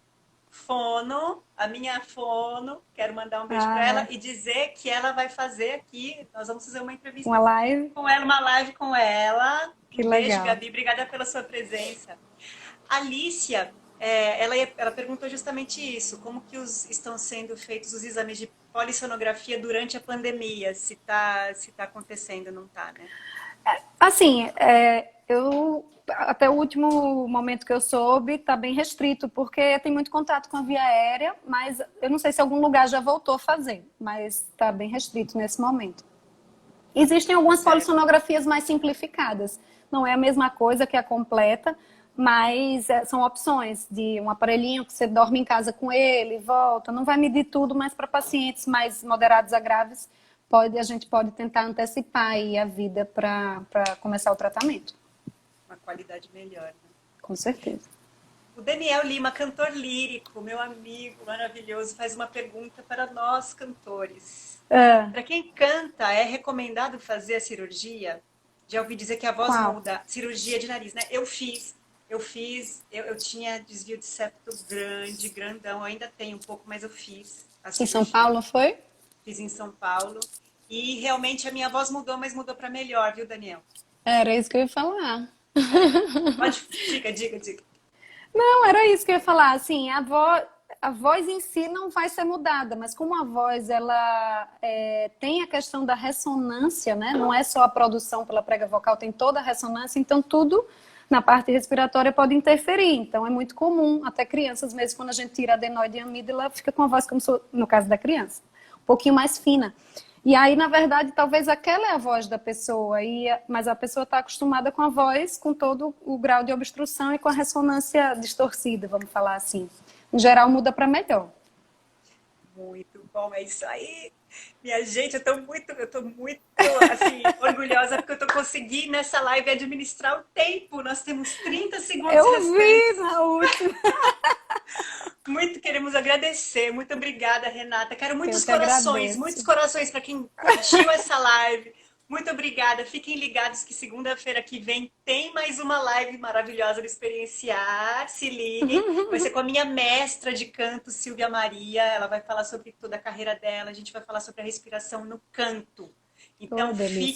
fono, a minha fono, quero mandar um beijo para ela e dizer que ela vai fazer aqui, nós vamos fazer uma entrevista uma live com ela, uma live com ela. Que um legal. Beijo, Gabi, obrigada pela sua presença. Alicia, ela perguntou justamente isso, como que estão sendo feitos os exames de polissonografia durante a pandemia, se tá acontecendo, não tá, né? Assim, eu até o último momento que eu soube está bem restrito, porque tem muito contato com a via aérea, mas eu não sei se algum lugar já voltou a fazer, mas está bem restrito nesse momento. Existem algumas polissonografias mais simplificadas, não é a mesma coisa que a completa, mas são opções de um aparelhinho que você dorme em casa com ele, volta, não vai medir tudo, mas para pacientes mais moderados a graves, a gente pode tentar antecipar aí a vida para começar o tratamento. Uma qualidade melhor, né? Com certeza. O Daniel Lima, cantor lírico, meu amigo maravilhoso, faz uma pergunta para nós cantores. Para quem canta, é recomendado fazer a cirurgia? Já ouvi dizer que a voz muda. Cirurgia de nariz, né? Eu tinha desvio de septo grandão, eu ainda tenho um pouco, mas eu fiz. Em São Paulo foi? Fiz em São Paulo. E realmente a minha voz mudou, mas mudou para melhor, viu, Daniel? Era isso que eu ia falar. Pode, diga. Não, era isso que eu ia falar. Assim, a voz em si não vai ser mudada, mas como a voz ela tem a questão da ressonância, né? Não é só a produção pela prega vocal, tem toda a ressonância, então tudo na parte respiratória pode interferir. Então é muito comum, até crianças mesmo, quando a gente tira a adenoide e a amígdala, fica com a voz como no caso da criança, um pouquinho mais fina. E aí, na verdade, talvez aquela é a voz da pessoa, mas a pessoa está acostumada com a voz, com todo o grau de obstrução e com a ressonância distorcida, vamos falar assim. Em geral, muda para melhor. Muito bom, é isso aí. Minha gente, eu tô muito assim, orgulhosa porque eu tô conseguindo nessa live administrar o tempo. Nós temos 30 segundos eu restantes. Vi na última. Muito queremos agradecer. Muito obrigada, Renata. Quero Eu que agradeço. muitos corações para quem curtiu essa live. Muito obrigada. Fiquem ligados que segunda-feira que vem tem mais uma live maravilhosa do Experienciar. Se liguem. Vai ser com a minha mestra de canto, Silvia Maria. Ela vai falar sobre toda a carreira dela. A gente vai falar sobre a respiração no canto. Oh, Então, delícia. fiquem